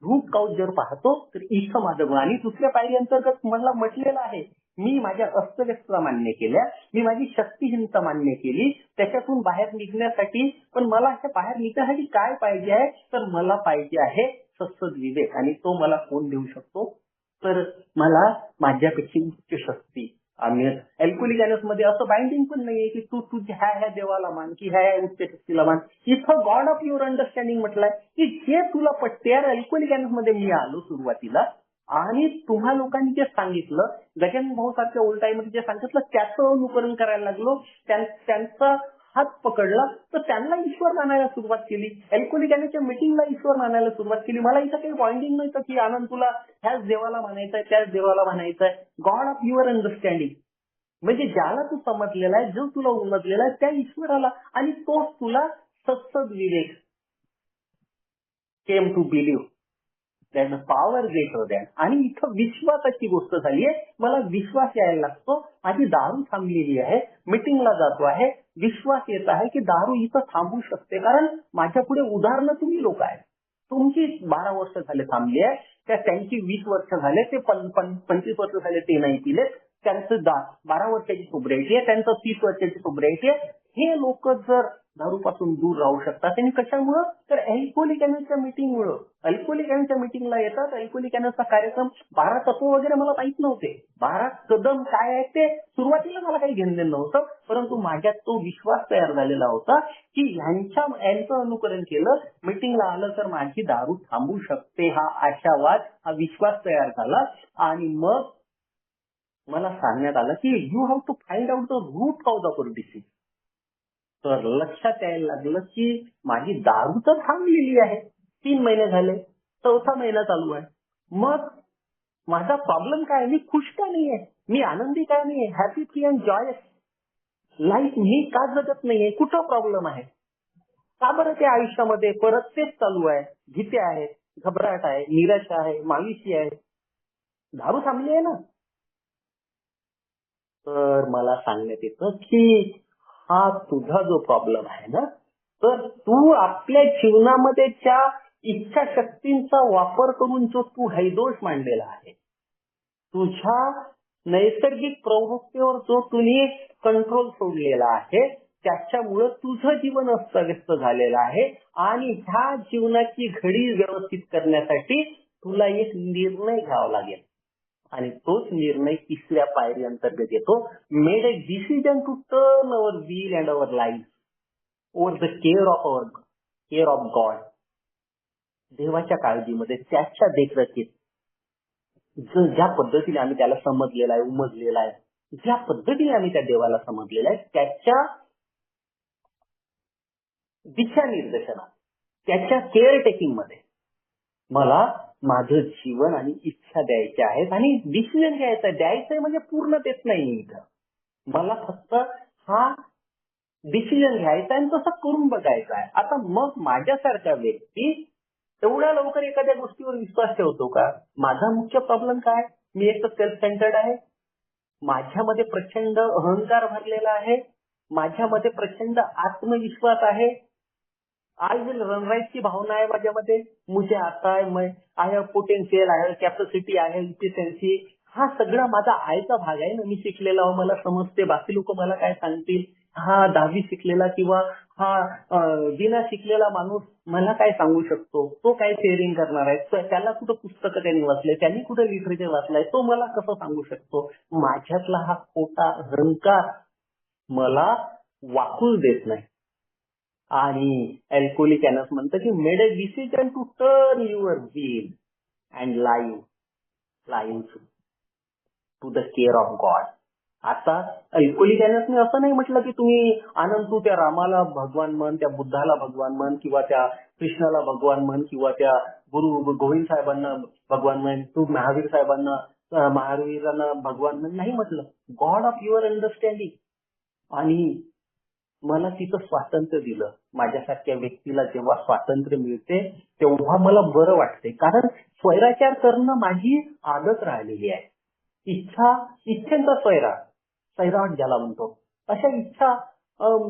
Speaker 2: रूट कॉज जर पाहतो तर इथं माझं गुण. आणि दुसऱ्या पायरी अंतर्गत मला म्हटलेलं आहे, मी माझ्या अस्तव्यस्तता मान्य केल्या, मी माझी शक्तिहीनता मान्य केली, त्याच्यातून बाहेर निघण्यासाठी. पण मला अशा बाहेर निघण्यासाठी काय पाहिजे आहे, तर मला पाहिजे आहे सत्सद विवेक. आणि तो मला कोण देऊ शकतो, तर मला माझ्यापेक्षा उच्च शक्ती. आणि अल्कोहोलिक अनस मध्ये असं बाइंडिंग पण नाहीये की तू तुझ्या ह्या देवाला मान की ह्या उच्च शक्तीला मान. इथं गॉड ऑफ युअर अंडरस्टँडिंग म्हटलंय की जे तुला पटते. यार अल्कोहोलिक अनस मध्ये मी आलो सुरुवातीला आणि तुम्हा लोकांनी जे सांगितलं, गजानन भाऊ सारख्या ओल्ड टाइममध्ये जे सांगितलं त्याचं अनुकरण करायला लागलो, त्यांचा हात पकडला, तर त्यांना ईश्वर मानायला सुरुवात केली. अल्कोहोलिक अनसच्या मीटिंगला ईश्वर मानायला सुरुवात केली. मला इथं काही बॉन्डिंग नव्हतं की आनंद तुला ह्याच देवाला मानायचंय, त्याच देवाला मानायचंय. गॉड ऑफ युअर अंडरस्टँडिंग म्हणजे ज्याला तू समजलेला आहे, जो तुला उमजलेला आहे त्या ईश्वराला, आणि तोच तुला सत्सद विवेक came to believe that the power greater than. आणि इथं विश्वासाची गोष्ट झाली आहे. मला विश्वास यायला लागतो. माझी दारू थांबलेली आहे, मीटिंगला जातो आहे, विश्वास येत आहे की दारू इथं थांबू शकते. कारण माझ्या पुढे उदाहरणं तुम्ही लोक आहेत. तुमची 12 वर्ष झाले थांबली आहे, त्यांची 20 वर्ष झाले, ते 25 वर्ष झाले ते नाही पिले, त्यांचं 12 वर्षाची सोब्रिटी आहे, त्यांचं 30 वर्षाची सोब्रिटी आहे. हे लोक जर दारूपासून दूर राहू शकतात आणि कशामुळं, तर अल्कोहोलिक अनसच्या मीटिंगमुळं. अल्कोहोलिक अनसच्या मीटिंगला येतात. अल्कोहोलिक अनसचा कार्यक्रम 12 तत्व वगैरे मला माहित नव्हते. 12 कदम काय आहे ते सुरुवातीला मला काही घेणं नव्हतं, परंतु माझ्यात तो विश्वास तयार झालेला होता की यांचं अनुकरण केलं, मीटिंगला आलं तर माझी दारू थांबू शकते. हा आशावाद, हा विश्वास तयार झाला. आणि मग मला सांगण्यात आलं की you have to find out the root cause of your disease. तर लक्षात यायला लागलं की माझी दारू तर थांबलेली आहे, 3 महिने झाले, 4था महिना चालू आहे. मग माझा प्रॉब्लेम काय, मी खुश का नाहीये, मी आनंदी का नाहीये, happy free and joyous life मी का जगत नाहीये, कुठं प्रॉब्लेम आहे, का बरं त्या आयुष्यामध्ये परत तेच चालू आहे, भीती आहे, घबराट आहे, निराशा आहे, मायुसी आहे, दारू थांबली आहे ना. तर मला सांगण्यात येतं की हा तुझा जो प्रॉब्लेम आहे ना, तर तू आपल्या जीवनामध्ये त्या इच्छाशक्तींचा वापर करून जो तू हैदोष मांडलेला आहे, तुझ्या नैसर्गिक प्रवृत्तीवर जो तुम्ही कंट्रोल सोडलेला आहे, त्याच्यामुळे तुझं जीवन अस्तव्यस्त झालेलं आहे. आणि ह्या जीवनाची घडी व्यवस्थित करण्यासाठी तुला एक निर्णय घ्यावा लागेल. आणि तोच निर्णय 3ऱ्या पायरी अंतर्गत येतो, made a decision to turn our will and our life over the care of God. देवाच्या काळजीमध्ये, त्याच्या देखरेखीत ज्या पद्धतीने आम्ही त्याला समजलेला आहे, उमजलेला आहे, ज्या पद्धतीने आम्ही त्या देवाला समजलेला आहे, त्याच्या दिशानिर्देशनात, त्याच्या केअर टेकिंग मध्ये मला माझं जीवन आणि इच्छा द्यायच्या आहेत आणि डिसिजन घ्यायचा द्यायचंय म्हणजे पूर्ण देत नाही मी इथं. मला फक्त हा डिसिजन घ्यायचा आणि तसं करून बघायचा आहे. आता मग माझ्यासारखा व्यक्ती एवढ्या लवकर एखाद्या गोष्टीवर विश्वास ठेवतो का? माझा मुख्य प्रॉब्लेम काय? मी एक तर सेल्फ सेंटर्ड आहे, माझ्यामध्ये प्रचंड अहंकार भरलेला आहे, माझ्यामध्ये प्रचंड आत्मविश्वास आहे, आय विल रन राईट ची भावना आहे माझ्यामध्ये, मुझे आता है, I have potential, I have capacity, I have efficiency. हा सगळा माझा आयचा भाग आहे ना. मी शिकलेला मला समजते, बाकी लोक मला काय सांगतील. हा 10वी शिकलेला किंवा हा बिना शिकलेला माणूस मला काय सांगू शकतो, तो काय शेअरिंग करणार आहे, त्याला कुठं पुस्तकं त्यांनी वाचले, त्यांनी कुठं लिटरेचर वाचलंय, तो मला कसं सांगू शकतो. माझ्यातला हा खोटा अहंकार मला वाकूच देत नाही. आणि अल्कोहोलिक अॅनस म्हणतं की made a decision to turn your will and live to the care of God. आता अल्कोहोलिक अॅनसने असं नाही म्हटलं की तुम्ही आनंद तू त्या रामाला भगवान म्हण, त्या बुद्धाला भगवान म्हण, किंवा त्या कृष्णाला भगवान म्हण, किंवा त्या गुरु गोविंद साहेबांना भगवान म्हण, तू महावीर साहेबांना महावीरांना भगवान म्हण. नाही म्हटलं, गॉड ऑफ युअर अंडरस्टँडिंग. आणि मला तिथं स्वातंत्र्य दिलं. माझ्यासारख्या व्यक्तीला जेव्हा स्वातंत्र्य मिळते तेव्हा मला बरं वाटते, कारण स्वैराचार करणं माझी आदत राहिलेली आहे. इच्छांचा सैराट ज्याला म्हणतो, अशा इच्छा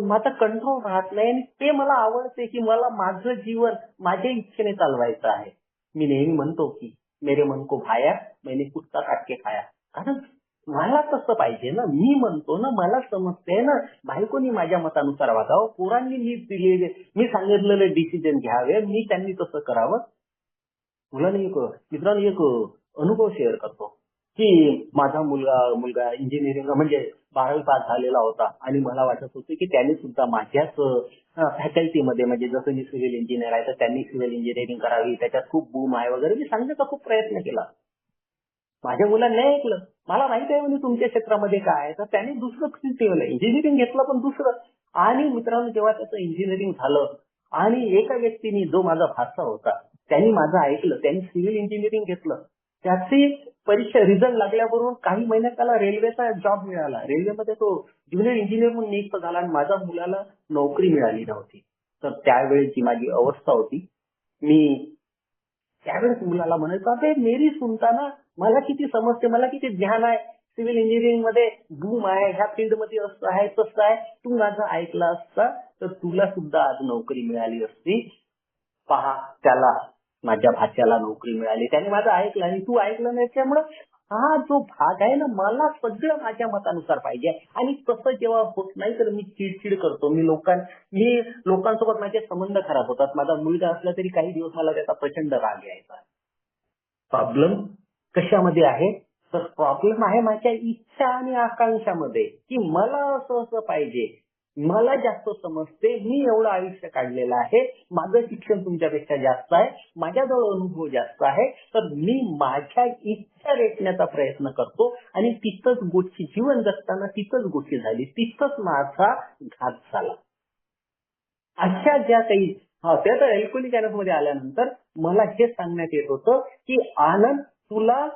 Speaker 2: माझा कंट्रोल राहत नाही आणि ते मला आवडते की मला माझं जीवन माझ्या इच्छेने चालवायचं आहे. मी नेहमी म्हणतो की मेरे मन को भाया मैंने कुत्ता काट के खाया. कारण मला तसं पाहिजे ना. मी म्हणतो ना, मला समजते ना, बायकोनी माझ्या मतानुसार वागावं, पोरांनी मी सांगितलेले डिसिजन घ्यावे, मी त्यांनी तसं करावं. मुलांनी मित्रांनी एक अनुभव शेअर करतो की माझा मुलगा इंजिनिअरिंग म्हणजे 12वी पास झालेला होता आणि मला वाटत होतं की त्याने सुद्धा माझ्याच फॅकल्टीमध्ये, म्हणजे जसं मी सिव्हिल इंजिनियर आहे तर त्यांनी सिव्हिल इंजिनिअरिंग करावी, त्याच्यात खूप बूम आहे वगैरे. मी सांगण्याचा खूप प्रयत्न केला. माझ्या मुलांनी नाही ऐकलं. मला माहित आहे म्हणजे तुमच्या क्षेत्रामध्ये काय आहे, तर त्यांनी दुसरं ठेवलं, इंजिनिअरिंग घेतलं पण दुसरं. आणि मित्रांनो, जेव्हा त्याचं इंजिनिअरिंग झालं आणि एका व्यक्तीने, जो माझा भाचा होता, त्यांनी माझं ऐकलं, त्यांनी सिव्हिल इंजिनिअरिंग घेतलं. त्याची परीक्षा रिझल्ट लागल्याबरोबर काही महिन्यात त्याला रेल्वेचा जॉब मिळाला. रेल्वेमध्ये तो ज्युनियर इंजिनियर म्हणून नियुक्त झाला आणि माझ्या मुलाला नोकरी मिळाली नव्हती. तर त्यावेळेची माझी अवस्था होती, मी त्यावेळेस मुलाला म्हणायचं, अरे मेरी सुनता ना, मला किती समजते, मला किती ज्ञान आहे, सिव्हिल इंजिनिअरिंग मध्ये बूम आहे, ह्या फील्ड मध्ये असं आहे तसं आहे, तू माझं ऐकलं असता तर तुला सुद्धा आज नोकरी मिळाली असती. पहा, त्याला, माझ्या भाच्याला नोकरी मिळाली, त्याने माझं ऐकलं आणि तू ऐकलं नाही. त्यामुळं हा जो भाग आहे ना, मला सगळं माझ्या मतानुसार पाहिजे. आणि तसं जेव्हा होत नाही तर मी चिडचिड करतो. मी लोकांसोबत माझे संबंध खराब होतात. माझा मुलगा असला तरी काही दिवस मला त्याचा प्रचंड राग यायचा. प्रॉब्लेम कशामध्ये आहे? तर प्रॉब्लेम आहे माझ्या इच्छा आणि आकांक्षामध्ये, की मला असं पाहिजे, मला जास्त समजते, मी एवढं आयुष्य काढलेलं आहे, माझं शिक्षण तुमच्यापेक्षा जास्त आहे, माझ्याजवळ अनुभव जास्त आहे, तर मी माझ्या इच्छा रेटण्याचा प्रयत्न करतो आणि तिथंच गोष्टी, जीवन जगताना तिथंच गोष्टी झाली, तिथंच माझा घात झाला. अशा ज्या काही त्या तर अल्कोहोलिक अॅनस मध्ये आल्यानंतर मला हे सांगण्यात येत होतं की आनंद, तुला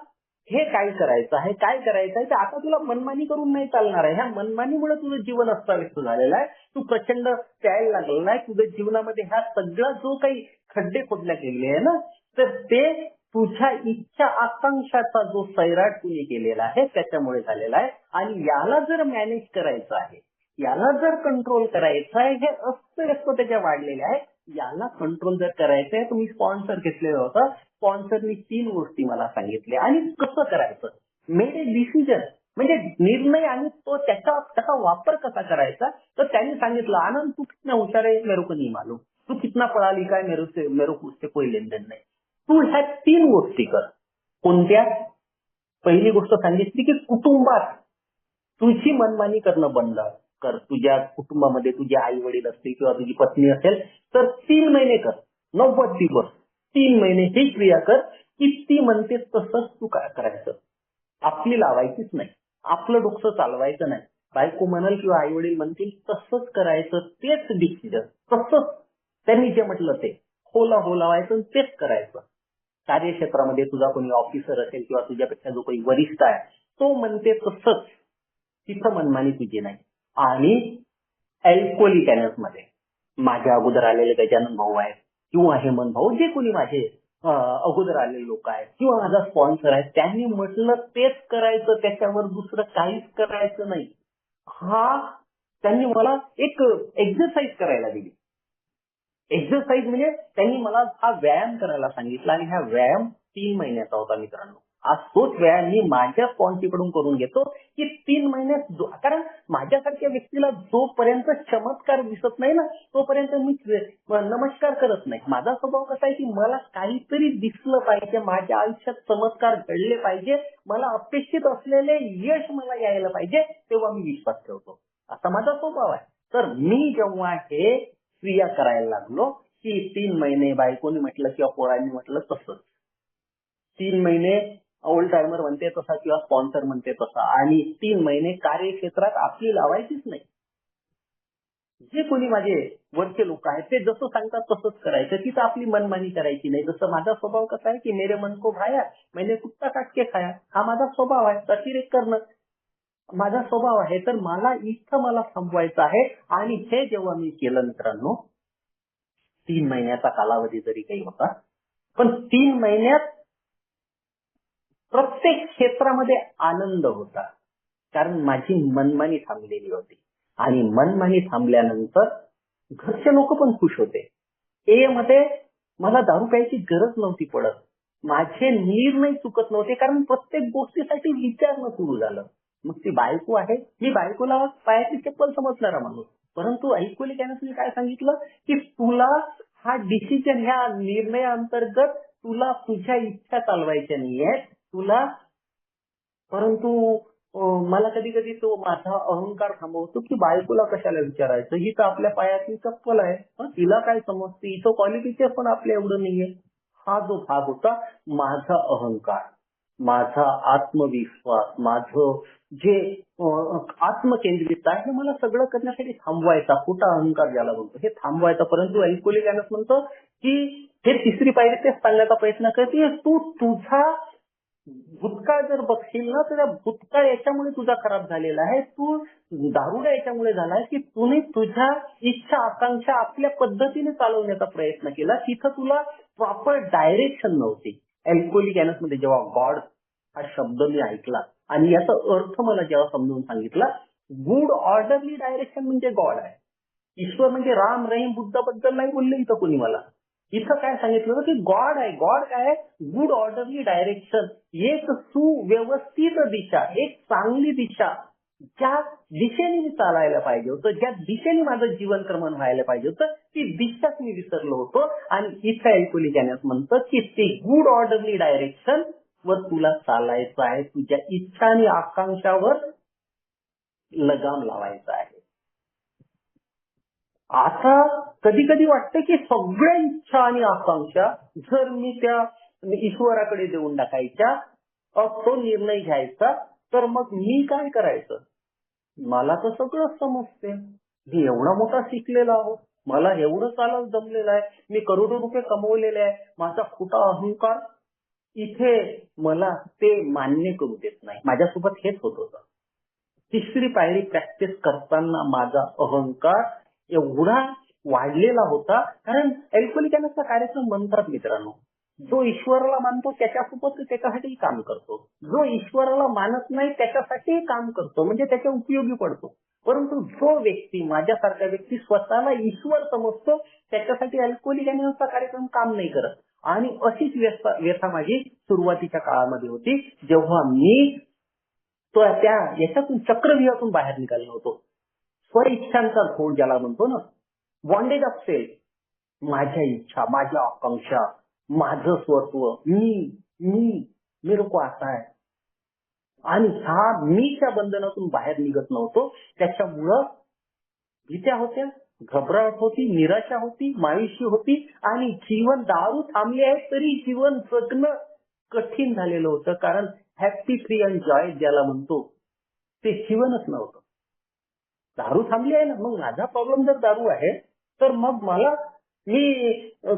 Speaker 2: हे काय करायचं आहे, काय करायचं आहे, तर आता तुला मनमानी करून नाही चालणार आहे. ह्या मनमानीमुळे तुझं जीवन अस्ताव्यस्त झालेलं आहे, तू प्रचंड प्यायला लागलेला आहे, तुझ्या जीवनामध्ये ह्या सगळा जो काही खड्डे खोदल्या गेलेले आहे ना, तर ते तुझ्या इच्छा आकांक्षाचा जो सैराट तुम्ही केलेला आहे त्याच्यामुळे झालेला आहे. आणि याला जर मॅनेज करायचं आहे, याला जर कंट्रोल करायचं आहे, हे अस्ताव्यस्त त्याच्या वाढलेले आहे, याला कंट्रोल जर करायचं आहे, तुम्ही स्पॉन्सर घेतलेलं होतं, स्पॉन्सरनी 3 गोष्टी मला सांगितल्या आणि कसं करायचं. मेड ए डिसिजन म्हणजे निर्णय, आणि तो त्याचा वापर कसा करायचा. तर त्यांनी सांगितलं, आनंद तू कितना हुशार है मेरे को नहीं मालूम, तू कितना पढ़ा लिखा है मेरे को उससे कोई लेन देन नाही, तू ह्या 3 गोष्टी कर. कोणत्या? पहिली गोष्ट सांगितली की कुटुंबात तुझी मनमानी करणं बंद कर. तुझ्या कुटुंबामध्ये तुझे आई वडील असतील किंवा तुझी पत्नी असेल तर 3 महिने कर, 90 दिवस 3 महिने ही क्रिया कर की ती म्हणते तसंच तू काय करायचं. आपली लावायचीच नाही, आपलं डोकं चालवायचं नाही. बायको म्हणाल किंवा आई वडील म्हणतील तसंच करायचं, तेच डिसिजन, तसंच त्यांनी जे म्हटलं ते हो लावायचं, तेच करायचं. कार्यक्षेत्रामध्ये तुझा कोणी ऑफिसर असेल किंवा तुझ्यापेक्षा जो काही वरिष्ठ आहे तो म्हणते तसंच, तिथं मनमानी तुझी नाही. आणि अल्कोहोलिक मध्ये माझ्या अगोदर आलेले गजानन भाऊ आहेत किंवा हेमंत भाऊ, जे कोणी माझे अगोदर आलेले लोक आहेत किंवा माझा स्पॉन्सर आहे, त्यांनी म्हटलं तेच करायचं, त्याच्यावर दुसरं काहीच करायचं नाही. हा त्यांनी मला एक एक्सरसाइज करायला दिली. एक्सरसाइज म्हणजे त्यांनी मला हा व्यायाम करायला सांगितला आणि हा व्यायाम 3 महिन्याचा होता मित्रांनो. आज तोच व्यायाम मी माझ्या स्पॉन्सरकडून करून घेतो की 3 महिन्यात, कारण माझ्यासारख्या व्यक्तीला जोपर्यंत चमत्कार दिसत नाही ना तोपर्यंत मी नमस्कार करत नाही. माझा स्वभाव कसा आहे की मला काहीतरी दिसलं पाहिजे, माझ्या आयुष्यात चमत्कार घडले पाहिजे, मला अपेक्षित असलेले यश मला यायला पाहिजे, तेव्हा मी विश्वास ठेवतो. असा माझा स्वभाव आहे. तर मी जेव्हा हे क्रिया करायला लागलो की 3 महिने बायकोने म्हटलं किंवा पोरांनी म्हटलं तसंच, 3 महिने ओल्ड टायमर म्हणते तसा किंवा स्पॉन्सर म्हणते तसा, आणि 3 महिने कार्यक्षेत्रात आपली लावायचीच नाही. जे कोणी माझे वरचे लोक आहेत ते जसं सांगतात तसंच करायचं, तिथं आपली मनमानी करायची नाही. जसं माझा स्वभाव कसा आहे की मेरे मन को भाया मैंने कुत्ता काट के खाया, हा माझा स्वभाव आहे. अतिरेक करणं माझा स्वभाव आहे. तर मला इथं मला संपवायचं आहे. आणि हे जेव्हा मी केलं मित्रांनो, 3 महिन्याचा कालावधी जरी काही होता, पण 3 महिन्यात प्रत्येक क्षेत्रामध्ये आनंद होता, कारण माझी मनमानी थांबलेली होती. आणि मनमानी थांबल्यानंतर घरचे लोक पण खुश होते. मध्ये मला दारू प्यायची गरज नव्हती पडत, माझे निर्णय चुकत नव्हते, कारण प्रत्येक गोष्टीसाठी विचारणं सुरू झालं. मग ती बायको आहे, मी बायकोला पायाची चप्पल समजणारा माणूस, परंतु अल्कोहोलिक अनोनिमसने काय सांगितलं की तुला हा डिसिजन, ह्या निर्णयाअंतर्गत तुला तुझ्या इच्छा चालवायच्या नाहीयेत तुला. परंतु मला कधी कधी तो माझा अहंकार थांबवतो की बायकोला कशाला विचारायचं, ही तर आपल्या पायाची चप्पल आहे, तिला काय समजते, इथं क्वालिफिकेशन पण आपल्या एवढं नाहीये. हा जो भाग होता माझा अहंकार, माझा आत्मविश्वास, माझं जे आत्मकेंद्रित आहे, हे मला सगळं करण्यासाठी थांबवायचा, खोटा अहंकार ज्याला म्हणतो, हे थांबवायचा. परंतु अल्कोहोलिक म्हणतो की हे तिसरी पायरी तेच सांगण्याचा प्रयत्न करते, तू तुझा भूतकाळ जर बघशील ना तर भूतकाळ याच्यामुळे तुझा खराब झालेला आहे, तू दारुडा याच्यामुळे झालाय की तुम्ही तुझ्या इच्छा आकांक्षा आपल्या पद्धतीने चालवण्याचा प्रयत्न केला, तिथं तुला प्रॉपर डायरेक्शन नव्हती. अल्कोहोलिक मध्ये जेव्हा गॉड हा शब्द मी ऐकला आणि याचा अर्थ मला जेव्हा समजून सांगितला, गुड ऑर्डरली डायरेक्शन म्हणजे गॉड आहे. ईश्वर म्हणजे राम रहीम बुद्धाबद्दल नाही बोलले इथं कोणी मला. इथं काय सांगितलं की गॉड आहे. गॉड काय आहे? गुड ऑर्डरली डायरेक्शन, एक सुव्यवस्थित दिशा, एक चांगली दिशा, ज्या दिशेने मी चालायला पाहिजे होतं, ज्या दिशेने माझं जीवन क्रमण व्हायला पाहिजे होतं, ती दिशाच मी विसरलो होतो. आणि इथं अल्कोहोलिक म्हणतं की ते गुड ऑर्डरली डायरेक्शन वर तुला चालायचं आहे, तुझ्या इच्छा आणि आकांक्षावर लगाम लावायचा आहे. आता कधी कधी वाटतं की सगळ्या इच्छा आणि आकांक्षा जर मी त्या ईश्वराकडे देऊन टाकायच्या, तो निर्णय घ्यायचा, तर मग मी काय करायचं? मला तर सगळं समजते, मी एवढा मोठा शिकलेला आहो, मला एवढं चालत जमलेलं आहे, मी करोडो रुपये कमवलेले आहे, माझा खोटा अहंकार इथे मला ते मान्य करू देत नाही. माझ्यासोबत हेच होत होतं. तिसरी पायरी प्रॅक्टिस करताना माझा अहंकार एवढा वाढलेला होता, कारण अल्कोहोलिक कार्यक्रम म्हणतात मित्रांनो, जो ईश्वराला मानतो त्याच्यासोबत त्याच्यासाठी काम करतो, जो ईश्वराला मानत नाही त्याच्यासाठी काम करतो, म्हणजे त्याच्या उपयोगी पडतो. परंतु जो व्यक्ती, माझ्यासारखा व्यक्ती स्वतःला ईश्वर समजतो, त्याच्यासाठी अल्कोहोलिक कार्यक्रम काम नाही करत. आणि अशीच व्यथा माझी सुरुवातीच्या काळामध्ये होती, जेव्हा मी तो त्या याच्यातून चक्रव्यूहातून बाहेर निघालो होतो. स्वइच्छांचा घोळ ज्याला म्हणतो ना, बॉन्डेज ऑफ सेल्फ, माझ्या इच्छा, माझ्या आकांक्षा, माझं स्वत्व, मी मेरे को आता आहे, आणि ह्या मीच्या बंधनातून बाहेर निघत नव्हतो. त्याच्यामुळं भीत्या होत्या, घबराट होती, निराशा होती, मायुषी होती आणि जीवन दारू थांबली आहे तरी जीवन जगणं कठीण झालेलं होतं. कारण हॅपी फ्री अँड जॉय ज्याला म्हणतो ते जीवनच नव्हतं. दारू थांबली आहे ना, मग माझा प्रॉब्लेम जर दारू आहे तर मग मी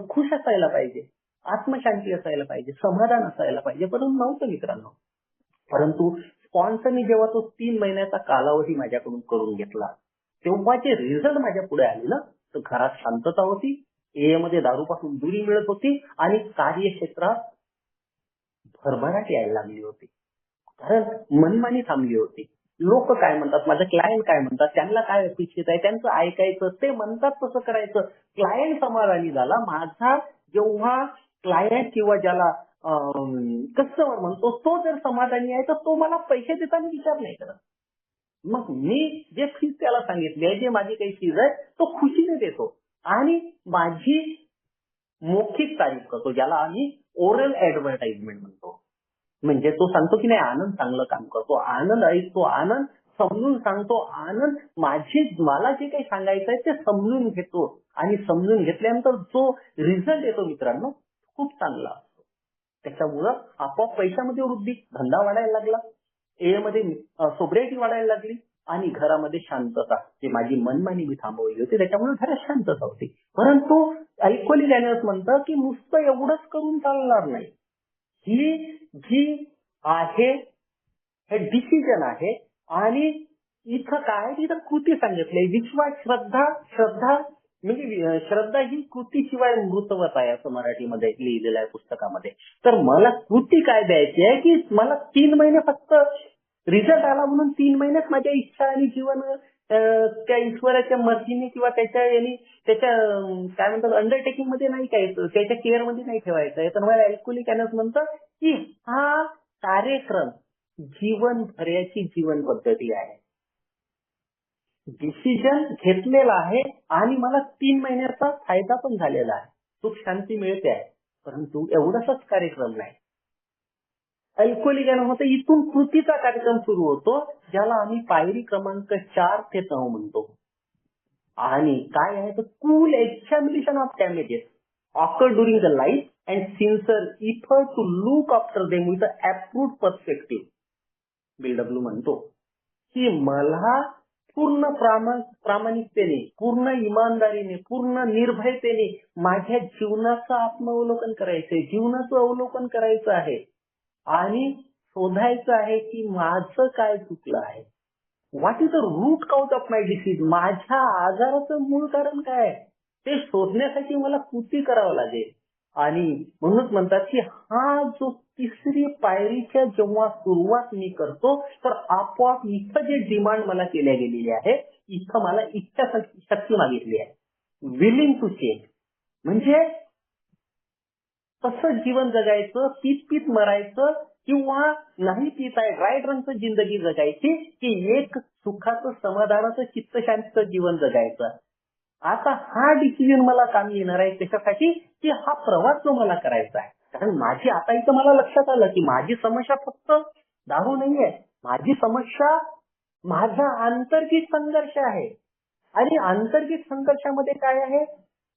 Speaker 2: खुश असायला पाहिजे, आत्मशांती असायला पाहिजे, समाधान असायला पाहिजे, परंतु नव्हतं मित्रांनो. परंतु स्पॉन्सरने जेव्हा तो 3 महिन्याचा कालावधी माझ्याकडून करून घेतला तेव्हा जे रिझल्ट माझ्या पुढे आले ना, तर घरात शांतता होती, एए मध्ये दारूपासून दुरी मिळत होती आणि कार्यक्षेत्रात भरभराट यायला लागली होती. कारण मनमानी थांबली होती. लोक काय म्हणतात, माझे क्लायंट काय म्हणतात, त्यांना काय अपेक्षित आहे, त्यांचं ऐकायचं, ते म्हणतात तसं करायचं. क्लायंट समाधानी झाला माझा जेव्हा क्लायंट किंवा ज्याला कस्टमर म्हणतो तो जर समाधानी आहे तर तो मला पैसे देताना विचार नाही करत. मग मी जे फीज त्याला सांगितली आहे, जे माझी काही फीज आहे तो खुशीने देतो आणि माझी मौखिक तारीफ करतो, ज्याला आम्ही ओरल ऍडव्हर्टाइजमेंट म्हणतो. म्हणजे तो सांगतो की नाही आनंद चांगलं काम करतो, आनंद ऐकतो, आनंद समजून सांगतो, आनंद मला जे काही सांगायचं आहे ते समजून घेतो आणि समजून घेतल्यानंतर जो रिझल्ट येतो मित्रांनो खूप चांगला असतो. त्याच्यामुळं आपोआप पैशामध्ये वृद्धी, धंदा वाढायला लागला, ए मध्ये सोब्रिएटी वाढायला लागली आणि घरामध्ये शांतता, जी माझी मनमानी मी थांबवली होती त्याच्यामुळे घरात शांतता होती. परंतु अल्कोहोलिक अनॉनिमस म्हणतं की नुसतं एवढंच करून चालणार नाही. ही जी आहे हे डिसिजन आहे आणि इथं काय तिथं कृती सांगितली. विश्वास, श्रद्धा म्हणजे श्रद्धा ही कृतीशिवाय मृतवत आहे असं मराठीमध्ये लिहिलेलं आहे पुस्तकामध्ये. तर मला कृती काय द्यायची आहे की मला 3 महिने फक्त रिझल्ट आला म्हणून 3 महिन्यात माझ्या इच्छा आणि जीवन त्या ईश्वराच्या मर्जीने किंवा त्याच्या काय म्हणतात अंडरटेकिंग मध्ये नाही काय, त्याच्या केअर मध्ये नाही ठेवायचं आहे. तर मला अल्कोहोलिक अनॉनिमस म्हणतं की हा कार्यक्रम जीवनभराची जीवन पद्धती आहे. डिसिजन घेतलेला आहे आणि मला 3 महिन्याचा फायदा पण झालेला आहे, सुख शांती मिळते आहे, परंतु एवढाच कार्यक्रम नाही. अल्कोहोलिक अनॉनिमस इथून कृतीचा कार्यक्रम सुरू होतो, ज्याला आम्ही पायरी क्रमांक 4 ते 9 म्हणतो. आणि काय आहे तर cool examination of damages occur during the life and sincere effort to look after them with approved perspective. BW म्हणतो की मला पूर्ण प्रामाणिकतेने, पूर्ण इमानदारीने, पूर्ण निर्भयतेने माझ्या जीवनाचं आत्मावलोकन करायचंय, जीवनाचं अवलोकन करायचं आहे आणि शोधायचं आहे की माझं काय चुकलं आहे. What is the root cause of my disease, माझ्या आजाराचं मूळ कारण काय आहे ते शोधण्यासाठी मला कृती करावं लागेल. आणि म्हणूनच म्हणतात की हा जो तिसरी पायरीच्या जेव्हा सुरुवात मी करतो तर आपोआप इथं जे डिमांड मला केल्या गेलेली आहे, इथं मला इच्छाशक्ती मागितली आहे, विलिंग टू चेंज. म्हणजे कसं जीवन जगायचं, पीत मरायचं किंवा नाही पित आहे ड्राय ड्रंकचं जिंदगी जगायची की एक सुखाचं समाधानाचं चित्तशांतीचं जीवन जगायचं. आता हा डिसिजन मला कामी येणार आहे त्याच्यासाठी की हा प्रवास जो मला करायचा आहे. कारण माझी आता इथं मला लक्षात आलं की माझी समस्या फक्त दारू नाहीये, माझी समस्या माझा आंतर्गिक संघर्ष आहे. आणि आंतर्गिक संघर्षामध्ये काय आहे,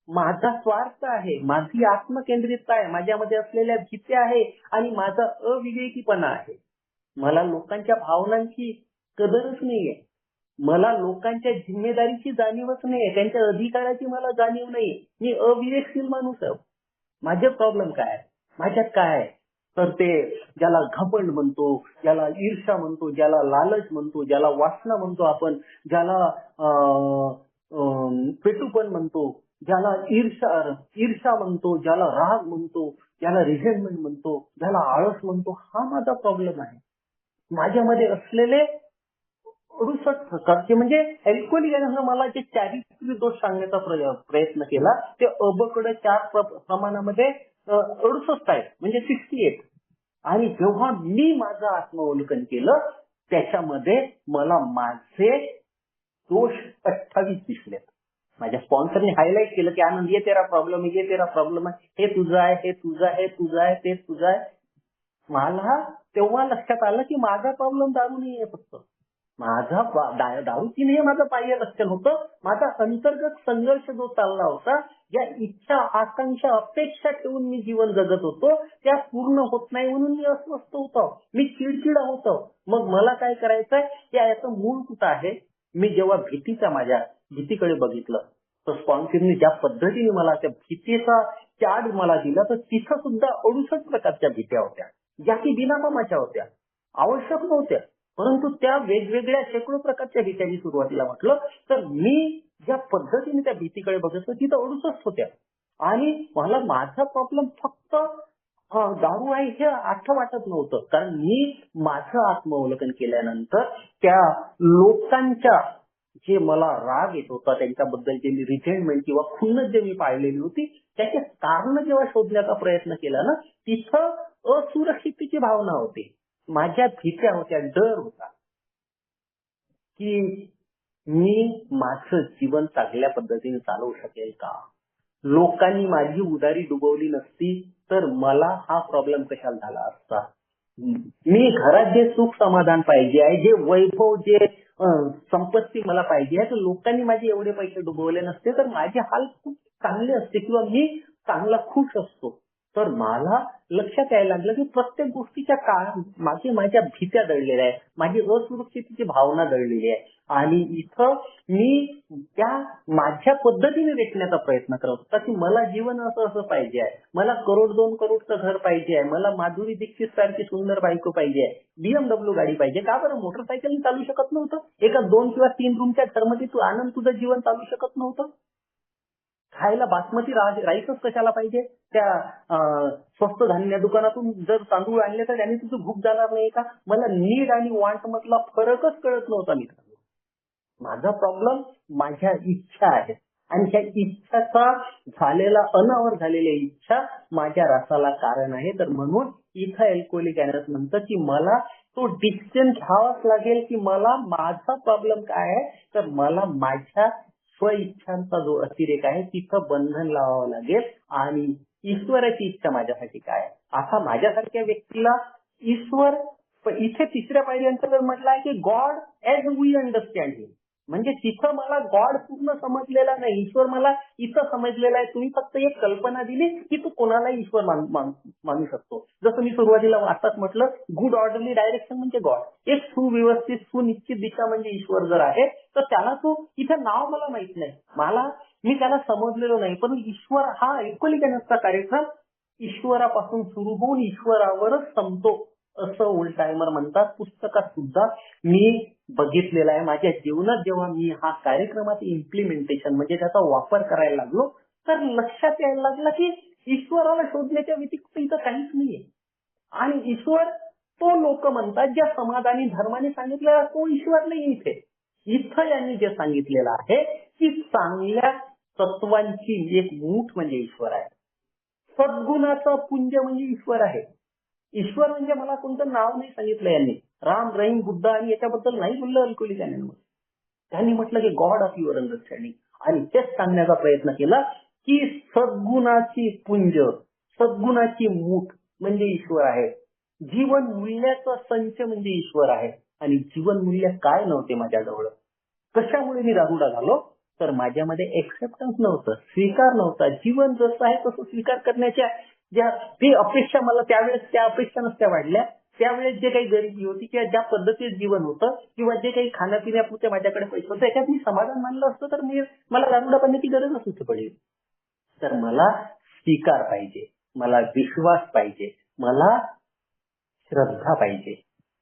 Speaker 2: माझा स्वार्थ आहे, माझी आत्मकेंद्रितता आहे, माझ्यामध्ये असलेल्या भीती आहे आणि माझा अविवेकीपणा आहे. मला लोकांच्या भावनांची कदरच नाहीये, मला लोकांच्या जिम्मेदारीची जाणीवच नाहीये, त्यांच्या अधिकाराची मला जाणीव नाही. मी अविवेकशील माणूस आहे. माझे प्रॉब्लेम काय आहे, माझ्यात काय आहे तर ते ज्याला घमंड म्हणतो, ज्याला ईर्ष्या म्हणतो, ज्याला लालच म्हणतो, ज्याला वासना म्हणतो आपण, ज्याला पेटूपण म्हणतो, ज्याला ईर्ष्या म्हणतो, ज्याला राग म्हणतो, ज्याला रिझेंटमेंट म्हणतो, ज्याला आळस म्हणतो, हा माझा प्रॉब्लेम आहे. माझ्यामध्ये असलेले 68 प्रकारचे म्हणजे अल्कोहोलिक अनॉनिमस मला जे चारित्र्य दोष सांगण्याचा प्रयत्न केला ते अबकडे 4 प्रमाणामध्ये 68 आहेत, म्हणजे 68. आणि जेव्हा मी माझं आत्मावलोकन केलं त्याच्यामध्ये मला माझे दोष 28 दिसले. माझ्या स्पॉन्सरने हायलाइट केलं की आनंद ये तेरा प्रॉब्लेम आहे, ये तेरा प्रॉब्लेम आहे, हे तुझं आहे, हे तुझं आहे, तुझं आहे, ते तुझं आहे. मला तेव्हा लक्षात आलं की माझा प्रॉब्लेम दारू नाहीये फक्त, माझा दारू पिणे हे माझं बाह्य लक्षण होतं. माझा अंतर्गत संघर्ष जो चालला होता, ज्या इच्छा, आकांक्षा, अपेक्षा ठेवून मी जीवन जगत होतो, त्या पूर्ण होत नाही म्हणून मी अस्वस्थ होतो, मी चिडचिडा होतो. मग मला काय करायचंय, याचं मूळ कुठं आहे? मी जेव्हा माझ्या भीतीकडे बघितलं, तर स्पॉन्सरने ज्या पद्धतीने मला त्या भीतीचा चार्ज मला दिला, तर तिथं सुद्धा 68 प्रकारच्या भीत्या होत्या, ज्या की बिनाकामाच्या होत्या, आवश्यक नव्हत्या. परंतु त्या वेगवेगळ्या शेकडो प्रकारच्या भीत्या मी सुरुवातीला म्हटलं, तर मी ज्या पद्धतीने त्या भीतीकडे बघितलं तिथं 68 होत्या. आणि मला माझा प्रॉब्लेम फक्त दारू आहे हे असं वाटत नव्हतं. कारण मी माझं आत्मावलोकन केल्यानंतर त्या लोकांच्या जे मला राग येत होता, त्यांच्याबद्दल जे मी रिसेंटमेंट किंवा खुन्नस जे मी पाळलेली होती, त्याचे कारण जेव्हा शोधण्याचा प्रयत्न केला ना, तिथं असुरक्षिततेची भावना होती, माझ्या भीत्या होत्या, डर होता की मी माझं जीवन चांगल्या पद्धतीने चालवू शकेल का? लोकांनी माझी उदारी डुबवली नसती तर मला हा प्रॉब्लेम कशाला झाला असता? मी घरात जे सुख समाधान पाहिजे आहे, जे वैभव, जे संपत्ती मला पाहिजे आहे, तर लोकांनी माझे एवढे पैसे डुबवले नसते तर माझे हाल खूप चांगले असते किंवा मी चांगला खुश असतो. तर मला लक्षात यायला लागलं की प्रत्येक गोष्टीच्या मागे माझ्या भीत्या दडलेल्या आहेत, माझी असुरक्षिततेची भावना दडलेली आहे. आणि इथं मी त्या माझ्या पद्धतीने रेटण्याचा प्रयत्न करत होता की मला जीवन असं असं पाहिजे आहे, मला 1-2 करोडचं घर पाहिजे आहे, मला माधुरी दीक्षित सारखी सुंदर बायको पाहिजे आहे, BMW गाडी पाहिजे. का बरं मोटरसायकल चालू शकत नव्हतं? एका 2 किंवा 3 रूमच्या घरमध्ये तू आनंद तुझं जीवन चालू शकत नव्हतं? खायला बासमती राईसच कशाला पाहिजे? त्या स्वस्त धान्य दुकानातून जर तांदूळ आणले तर त्याने तुझं भूक जाणार नाही का? मला नीड आणि वॉन्ट मधला फरकच कळत नव्हता मित्रांनो. माझा प्रॉब्लेम माझ्या इच्छा आहेत आणि ह्या इच्छाचा अनावर झालेल्या इच्छा माझ्या रसाला कारण आहे. तर म्हणून इथं अल्कोहोलिक अनॉनिमस म्हणतं की मला तो डिसिजन घ्यावाच लागेल की मला माझा प्रॉब्लेम काय आहे, तर मला माझ्या स्वइच्छांचा जो अतिरेक आहे तिथं बंधन लावावं लागेल. आणि ईश्वराची इच्छा माझ्यासाठी काय आहे? आता माझ्यासारख्या व्यक्तीला ईश्वर इथे तिसऱ्या पायरीचं जर म्हटलं आहे की God as we understand him, म्हणजे तिथं मला गॉड पूर्ण समजलेला नाही, ईश्वर मला इथं समजलेला आहे. तुम्ही फक्त एक कल्पना दिली की तू कोणालाही ईश्वर मानू शकतो. जसं मी सुरुवातीला आताच म्हटलं, गुड ऑर्डरली डायरेक्शन म्हणजे गॉड, एक सुव्यवस्थित सुनिश्चित दिशा म्हणजे ईश्वर जर आहे, तर त्याला तो इथं नाव मला माहित नाही, मी त्याला समजलेलो नाही. पण ईश्वर हा अल्कोहोलिक अनॉनिमसचा कार्यक्रम ईश्वरापासून सुरू होऊन ईश्वरावरच संपतो असं ओल्ड टायमर म्हणतात. पुस्तकात सुद्धा मी बघितलेलं आहे. माझ्या जीवनात जेव्हा मी हा कार्यक्रमात इम्प्लिमेंटेशन म्हणजे त्याचा वापर करायला लागलो, तर लक्षात यायला लागला की ईश्वराला शोधण्याच्या व्यतिरिक्त इथं काहीच नाहीये. आणि ईश्वर तो लोक म्हणतात ज्या समाजाने धर्माने सांगितलेला तो ईश्वर नाही. इथं यांनी जे सांगितलेलं आहे की चांगल्या तत्वांची एक मूठ म्हणजे ईश्वर आहे, सद्गुणाचं पुंज म्हणजे ईश्वर आहे. ईश्वर म्हणजे मला कोणतं नाव नाही सांगितलं यांनी, राम, रहीम, बुद्ध आणि याच्याबद्दल नाही बोललं अल्कोहोलिक अनॉनिमस. त्यांनी म्हटलं की गॉड ऑफ युअर अंडरस्टँडिंग. आणि तेच सांगण्याचा प्रयत्न केला की सद्गुणाची पुंज, सद्गुणाची मूठ म्हणजे ईश्वर आहे, जीवन मूल्याचा संच म्हणजे ईश्वर आहे. आणि जीवन मूल्य काय नव्हते माझ्याजवळ. कशामुळे मी राहुडा झालो, तर माझ्यामध्ये एक्सेप्टन्स नव्हतं, स्वीकार नव्हता. जीवन जसं आहे तसं स्वीकार करण्याच्या ज्या ती अपेक्षा मला त्यावेळेस त्या अपेक्षा नसत्या वाढल्या. त्यावेळेस जे काही गरिबी होती किंवा ज्या पद्धतीचं जीवन होतं किंवा जे काही खाण्यापिण्यापुरते माझ्याकडे पैसे होते त्याच्यात मी समाधान मानलं असतं तर मला राहुडा करण्याची गरजच नसती पडली. तर मला स्वीकार पाहिजे, मला विश्वास पाहिजे, मला श्रद्धा पाहिजे.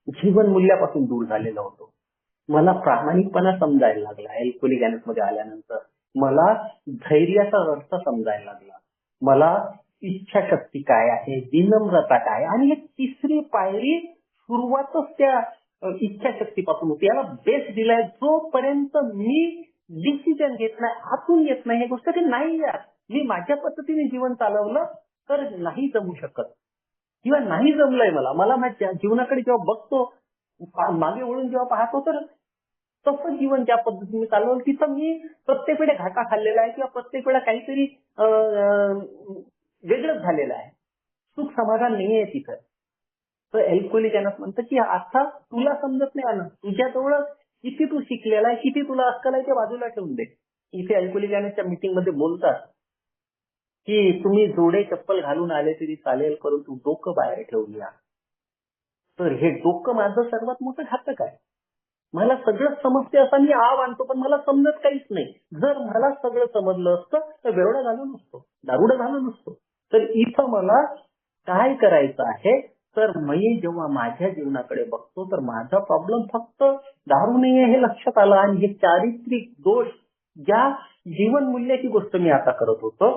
Speaker 2: जीवन मूल्यापासून दूर झालेलो होतो. मला प्रामाणिकपणा समजायला लागला अल्कोहोलिक अनॉनिमस मध्ये आल्यानंतर. मला धैर्याचा अर्थ समजायला लागला. मला इच्छाशक्ती काय आहे, विनम्रता काय, आणि एक तिसरी पायरी सुरुवातच त्या इच्छाशक्तीपासून होती. याला बेस दिलाय. जोपर्यंत मी डिसिजन घेत नाही, आतून येत नाही, हे गोष्ट की नाही यार मी माझ्या पद्धतीने जीवन चालवलं तर नाही जमू शकत किंवा नाही जमलंय मला माझ्या जीवनाकडे जेव्हा बघतो, मागे वळून जेव्हा पाहतो, तर तसं जीवन ज्या पद्धतीने चालवलं तिथं मी प्रत्येक वेळेला घाटा खाल्लेला आहे किंवा प्रत्येक वेळेला काहीतरी वेगळंच झालेलं आहे. सुख समाधान नाहीये तिथं. तर अल्कोहोलिक अनॉनिमस म्हणतं की आता तुला समजत नाही, तुझ्याजवळ किती तू शिकलेला आहे, किती तुला अक्कल आहे ते बाजूला ठेवून दे. इथे अल्कोहोलिक अनोनिमसच्या मीटिंग मध्ये बोलतात की तुम्ही जोडे चप्पल घालून आले तरी चालेल, परंतु डोकं बाहेर ठेवून या. तर हे डोकं माझं सर्वात मोठं घातक आहे. मला सगळं समजते असा मी आव आणतो, पण मला समजत काहीच नाही. जर मला सगळं समजलं असतं तर बेवडा झालो नसतो, दारुडा झालो नसतो. तर इथं मला काय करायचं आहे, तर मी जेव्हा माझ्या जीवनाकडे बघतो तर माझा प्रॉब्लेम फक्त दारू नाहीये हे लक्षात आलं. आणि हे चारित्रिक दोष, ज्या जीवनमूल्याची गोष्ट मी आता करत होतो,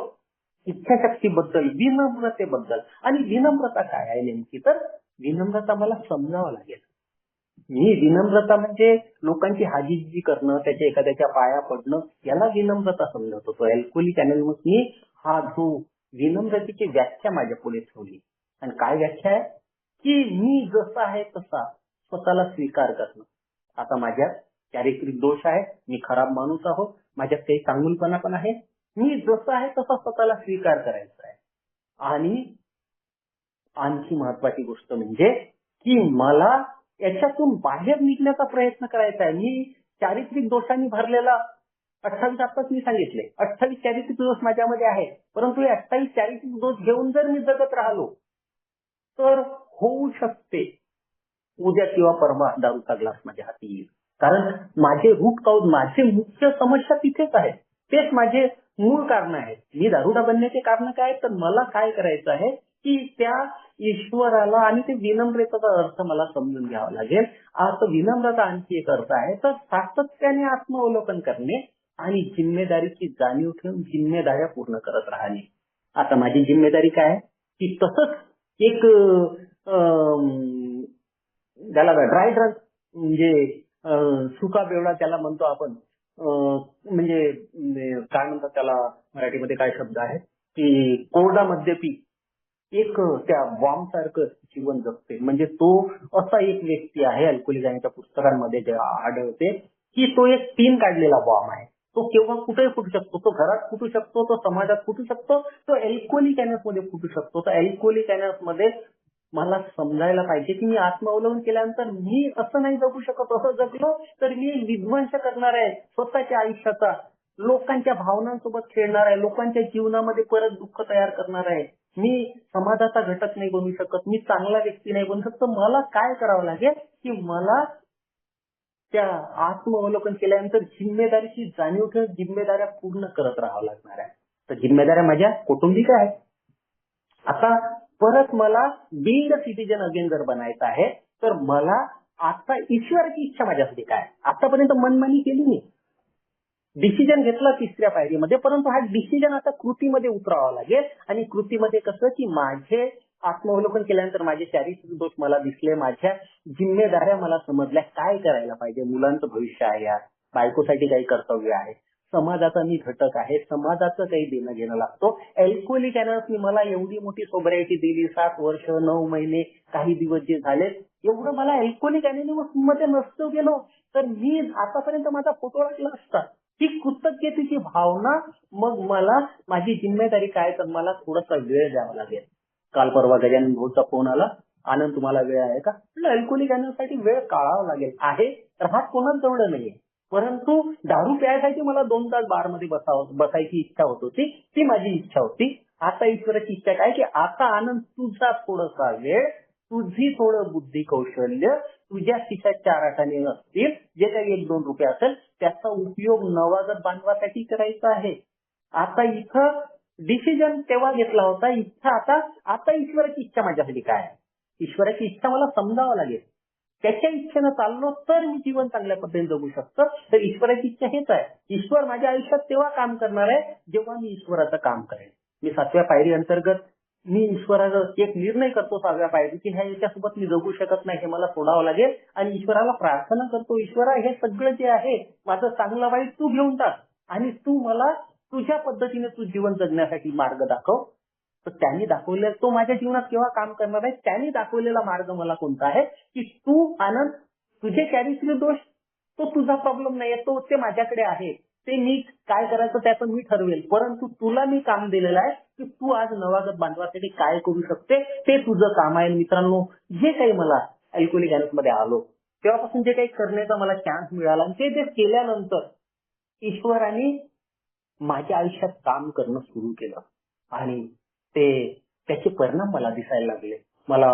Speaker 2: इच्छाशक्तीबद्दल, विनम्रतेबद्दल. आणि विनम्रता काय आहे नेमकी, तर विनम्रता मला समजावं लागेल. मी विनम्रता म्हणजे लोकांची हाजीजी करणं, त्याच्या एखाद्याच्या पाया पडणं, याला विनम्रता समजत होतो. अल्कोहोलिक अनोनिमसनी हा जो विनम्रतेची व्याख्या माझ्या पुढे ठेवली. आणि काय व्याख्या आहे, की मी जसा आहे तसा स्वतःला स्वीकार करणं. आता माझ्यात चारित्रिक दोष आहे, मी खराब माणूस आहो, माझ्यात काही चांगुलपणा पण आहे. मी जसा आहे तसा स्वतःला स्वीकार करायचा आहे. आणि आणखी महत्वाची गोष्ट म्हणजे की मला याच्यातून बाहेर निघण्याचा प्रयत्न करायचा आहे. मी चारित्रिक दोषांनी भरलेला 28 आत्ताच मी सांगितले, 28 चारित्रिक दोष माझ्यामध्ये आहे. परंतु हे 28 चारित्रिक दोष घेऊन जर मी जगत राहिलो तर होऊ शकते उद्या किंवा परवा दारूचा ग्लास माझ्या हाती येईल. कारण माझे रूट काऊज, माझे मुख्य समस्या तिथेच आहे. तेच माझे मूळ कारण आहेत. मी दारुडा बनण्याचे कारण काय, तर मला काय करायचं आहे की त्या ईश्वराला आणि ते विनम्रतेचा अर्थ मला समजून घ्यावा लागेल. आता विनम्रता आणखी एक अर्थ आहे, तर सातत्याने आत्मावलोकन करणे आणि जिम्मेदारीची जाणीव ठेवून जिम्मेदाऱ्या पूर्ण करत राहणे. आता माझी जिम्मेदारी काय आहे की तसंच एक त्याला ड्राय ड्रग म्हणजे सुका बेवडा त्याला म्हणतो आपण, म्हणजे काय म्हणतात त्याला मराठीमध्ये काय शब्द आहे की कोरडा मद्यपी एक त्या बॉम्ब सारखं जीवन जगते. म्हणजे तो असा एक व्यक्ती आहे, अल्कोहोलिक यांच्या पुस्तकांमध्ये जे आढळते की तो एक तीन काढलेला बॉम्ब आहे. तो केव्हा कुठेही फुटू शकतो, तो घरात फुटू शकतो, तो समाजात फुटू शकतो, तो अल्कोहोलिक मध्ये फुटू शकतो. तर अल्कोहोलिक मध्ये मला समजायला पाहिजे की मी आत्मावलोकन केल्यानंतर मी असं नाही जगू शकत. असं जगलो तर मी विध्वंस करणार आहे स्वतःच्या आयुष्याचा, लोकांच्या भावनांसोबत खेळणार आहे, लोकांच्या जीवनामध्ये परत दुःख तयार करणार आहे. मी समाजाचा घटक नाही बनू शकत, मी चांगला व्यक्ती नाही बनू शकत. मला काय करावं लागेल की मला त्या आत्मावलोकन केल्यानंतर जिम्मेदारीची जाणीव ठेवून जिम्मेदाऱ्या पूर्ण करत राहावं लागणार आहे. तर जिम्मेदाऱ्या माझ्या कौटुंबिक आहेत. आता परत मला बिंग अ सिटीजन अगेन जर बनायचं आहे तर मला आता ईश्वराची इच्छा माझ्यासाठी काय. आतापर्यंत मनमानी केली मी, डिसिजन घेतला तिसऱ्या पायरीमध्ये, परंतु हा डिसिजन आता कृतीमध्ये उतरावा लागेल. आणि कृतीमध्ये कसं की माझे आत्मावलोकन केल्यानंतर माझे चारित्रिक दोष मला दिसले, माझ्या जिम्मेदाऱ्या मला समजल्या, काय करायला पाहिजे. मुलांचं भविष्य आहे, या बायकोसाठी काही कर्तव्य आहे, समाजाचा मी घटक आहे, समाजाचं काही देणं घेणं लागतो. अल्कोहोलिक अनोनिमसनी मला एवढी मोठी सोबरायटी दिली, 7 वर्ष 9 महिने काही दिवस जे झाले, एवढं मला अल्कोहोलिक अनोनिमस मध्ये नसतो गेलो तर मी आतापर्यंत माझा फोटो टाकला असता. ही कृतज्ञतेची भावना, मग मला माझी जिम्मेदारी काय, तर मला थोडासा वेळ द्यावा लागेल. काल परवा गजानन भाऊचा फोन आला, आनंद तुम्हाला वेळ आहे का. अल्कोहोलिक अनोनिमससाठी वेळ काढावा लागेल. आहे राहत कोणाच जवळ नाहीये, परंतु दारू प्यायसाठी मला 2 तास बार मध्ये बसायची इच्छा होत होती, ती माझी इच्छा होती. आता ईश्वराची इच्छा काय की आता आनंद तुझा थोडासा वेळ, तुझी थोडं बुद्धी कौशल्य, तुझ्या खिशात 4 आठाने असतील, जे काही 1-2 रुपये असेल, त्याचा उपयोग नवागत बांधवासाठी करायचा आहे. आता इथं डिसिजन तेव्हा घेतला होता, इच्छा आता ईश्वराची इच्छा माझ्यासाठी काय आहे, ईश्वराची इच्छा मला समजावं लागेल. त्याच्या इच्छेनं चाललो तर मी जीवन चांगल्या पद्धतीने जगू शकतो. तर ईश्वराची इच्छा हेच आहे. ईश्वर माझ्या आयुष्यात तेव्हा काम करणार आहे जेव्हा मी ईश्वराचं काम करेन. मी 7व्या पायरी अंतर्गत मी ईश्वराला एक निर्णय करतो 6व्या पायरी की ह्या याच्यासोबत मी जगू शकत नाही, हे मला सोडावं लागेल. आणि ईश्वराला प्रार्थना करतो, ईश्वरा हे सगळं जे आहे माझं चांगलं वाईट तू घेऊन टाक आणि तू मला तुझ्या पद्धतीने तू जीवन जगण्यासाठी मार्ग दाखव. तर त्यांनी दाखवलेला, तो माझ्या जीवनात केव्हा काम करणार आहे, त्यांनी दाखवलेला मार्ग मला कोणता आहे की तू आनंद, तुझे चारित्रिक दोष तो तुझा प्रॉब्लेम नाहीये, तो ते माझ्याकडे आहे, ते मी काय करायचं त्याचं मी ठरवेल. परंतु तुला मी काम दिलेलं आहे की तू आज नवागत बांधवासाठी काय करू शकते, ते तुझं काम आहे. मित्रांनो, जे काही मला अल्कोहोलिक अनोनिमस मध्ये आलो तेव्हापासून जे काही करण्याचा मला चान्स मिळाला आणि ते केल्यानंतर ईश्वराने माझ्या आयुष्यात काम करणं सुरू केलं आणि ते त्याचे परिणाम मला दिसायला लागले. मला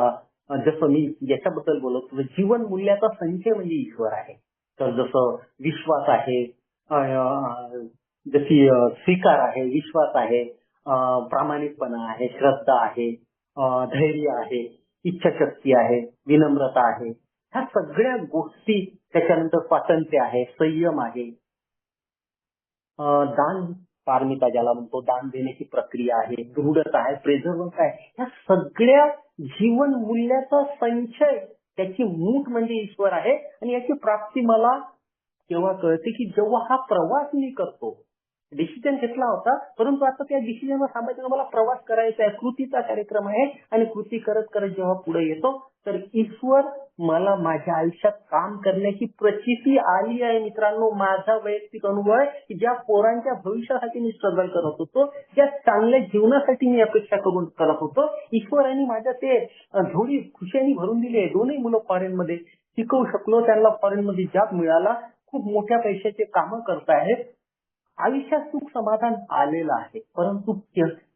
Speaker 2: जसं मी याच्याबद्दल बोलत होतो, जीवन मूल्याचा संचय म्हणजे ईश्वर आहे. तर जसं विश्वास आहे, जशी स्वीकार आहे, विश्वास आहे, प्रामाणिकपणा आहे, श्रद्धा आहे, धैर्य आहे, इच्छाशक्ती आहे, विनम्रता आहे, ह्या सगळ्या गोष्टी, त्याच्यानंतर स्वातंत्र्य आहे, संयम आहे, दान पारमिता ज्याला म्हणतो, दान देण्याची प्रक्रिया आहे, दृढता आहे, प्रेझरवन्स आहे, ह्या सगळ्या जीवन मूल्याचा संचय, त्याची मूठ म्हणजे ईश्वर आहे. आणि याची प्राप्ती मला तेव्हा कळते की जेव्हा हा प्रवास मी करतो. डिसिजन घेतला होता, परंतु आता त्या डिसिजनवर थांबायचं, मला प्रवास करायचा आहे, कृतीचा कार्यक्रम आहे आणि कृती करत करत जेव्हा पुढे येतो तर ईश्वर मला माझ्या आयुष्यात काम करण्याची प्रचिती आली आहे. मित्रांनो, माझा वैयक्तिक अनुभव आहे की ज्या पोरांच्या भविष्यासाठी मी स्ट्रगल करत होतो, ज्या चांगल्या जीवनासाठी मी अपेक्षा करून करत होतो, ईश्वराने माझ्या ते झोळी खुशानी भरून दिली आहे. दोन्ही मुलं फॉरेनमध्ये शिकवू शकलो, त्यांना फॉरेनमध्ये जॉब मिळाला, खूप मोठ्या पैशाचे कामं करतायत. आयुष्यात सुख समाधान आलेलं आहे. परंतु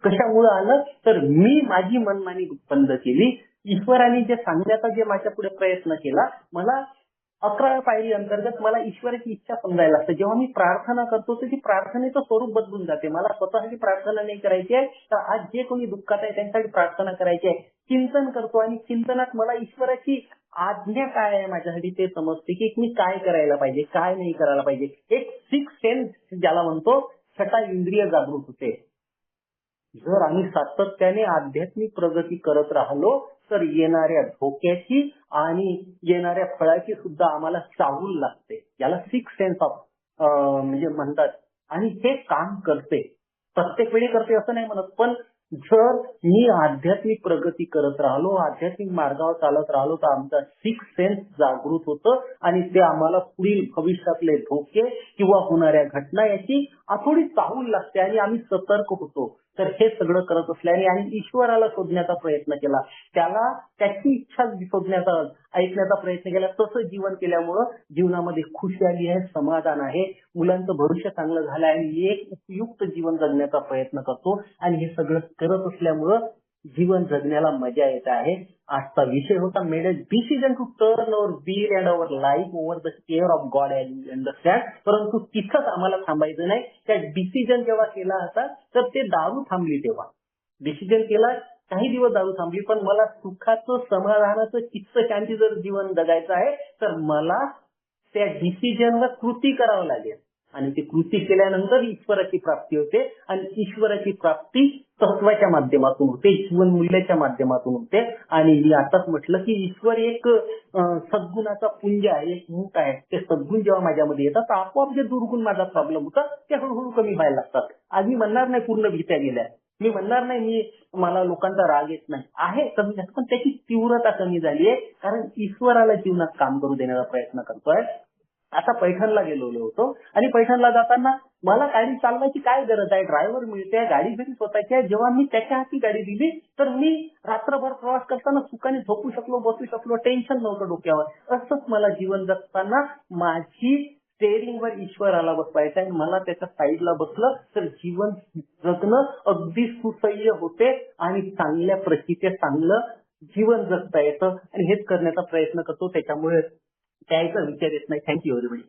Speaker 2: कशामुळे आलं तर मी माझी मनमानी बंद केली. ईश्वराने जे सांगण्याचा जे माझ्या पुढे प्रयत्न केला, मला 11व्या पायरी अंतर्गत मला ईश्वराची इच्छा समजायला लागते. जेव्हा मी प्रार्थना करतो तर ती प्रार्थनेचं स्वरूप बदलून जाते. मला स्वतःसाठी प्रार्थना नाही करायची आहे, तर आज जे कोणी दुःखात आहे त्यांच्यासाठी प्रार्थना करायची आहे. चिंतन करतो आणि चिंतनात मला ईश्वराची आज्ञा काय आहे माझ्यासाठी ते समजते की मी काय करायला पाहिजे, काय नाही करायला पाहिजे. एक सिक्स सेन्स ज्याला म्हणतो, छटा इंद्रिय जागृत होते. जर आम्ही सातत्याने आध्यात्मिक प्रगती करत राहिलो तर येणाऱ्या धोक्याची आणि येणाऱ्या फळाची सुद्धा आम्हाला चाहूल लागते. याला सिक्स सेन्स ऑफ म्हणजे म्हणतात. आणि हे काम करते, प्रत्येक वेळी करते असं नाही म्हणत, पण जर मी आध्यात्मिक प्रगती करत राहिलो, आध्यात्मिक मार्गावर चालत राहिलो तर आमचा सिक्स सेन्स जागृत होतं आणि ते आम्हाला पुढील भविष्यातले धोके किंवा होणाऱ्या घटना याची थोडी चाहूल लागते आणि आम्ही सतर्क होतो. तर हे सगळं करत असल्याने आणि ईश्वराला शोधण्याचा प्रयत्न केला, त्याला त्याची इच्छा शोधण्याचा, ऐकण्याचा प्रयत्न केला. तसं जीवन केल्यामुळं जीवनामध्ये खुशाली आहे, समाधान आहे, मुलांचं भविष्य चांगलं झालं आणि एक उपयुक्त जीवन जगण्याचा प्रयत्न करतो. आणि हे सगळं करत असल्यामुळं जीवन जगण्याला मजा येत आहे. आजचा विषय होता made a decision to turn our will and our life over the care of God and understand. परंतु तिथंच आम्हाला थांबायचं नाही. त्या डिसिजन जेव्हा केला होता तर ते दारू थांबली. तेव्हा डिसिजन केला, काही दिवस दारू थांबली, पण मला सुखाचं, समाधानाचं, चित्त शांती जर जीवन जगायचं आहे तर मला त्या डिसिजनवर कृती करावं लागेल. आणि ती कृती केल्यानंतर ईश्वराची प्राप्ती होते आणि ईश्वराची प्राप्ती तत्वाच्या माध्यमातून होते, जीवन मूल्याच्या माध्यमातून होते. आणि मी आताच म्हटलं की ईश्वर एक सद्गुणाचा पुंज आहे, एक मूठ आहे. ते सद्गुण जेव्हा माझ्यामध्ये येतात तर आपोआप जे दुर्गुण माझा प्रॉब्लेम होता ते हळूहळू कमी व्हायला लागतात. आज मी म्हणणार नाही पूर्ण भीत्या गेल्या, मी म्हणणार नाही मला लोकांचा राग येत नाही, आहे कमी जास्त, पण त्याची तीव्रता कमी झाली आहे, कारण ईश्वराला जीवनात काम करू देण्याचा प्रयत्न करतोय. आता पैठणला गेलो होतो आणि पैठणला जाताना मला गाडी चालवायची काय गरज आहे, ड्रायव्हर मिळते, गाडी घरी स्वतःची आहे. जेव्हा मी त्याच्या हाती गाडी दिली तर मी रात्रभर प्रवास करताना सुखाने झोपू शकलो, बसू शकलो, टेन्शन नव्हतं डोक्यावर. असंच मला जीवन जगताना माझी स्टेअरिंगवर ईश्वराला बसवायचं आहे, मला त्याच्या साईडला बसलं तर जीवन जगणं अगदी सुसह्य होते आणि चांगल्या प्रतीचे चांगलं जीवन जगता येतं. आणि हेच करण्याचा प्रयत्न करतो, त्याच्यामुळे त्याचा विचार येत नाही. Thank you everybody.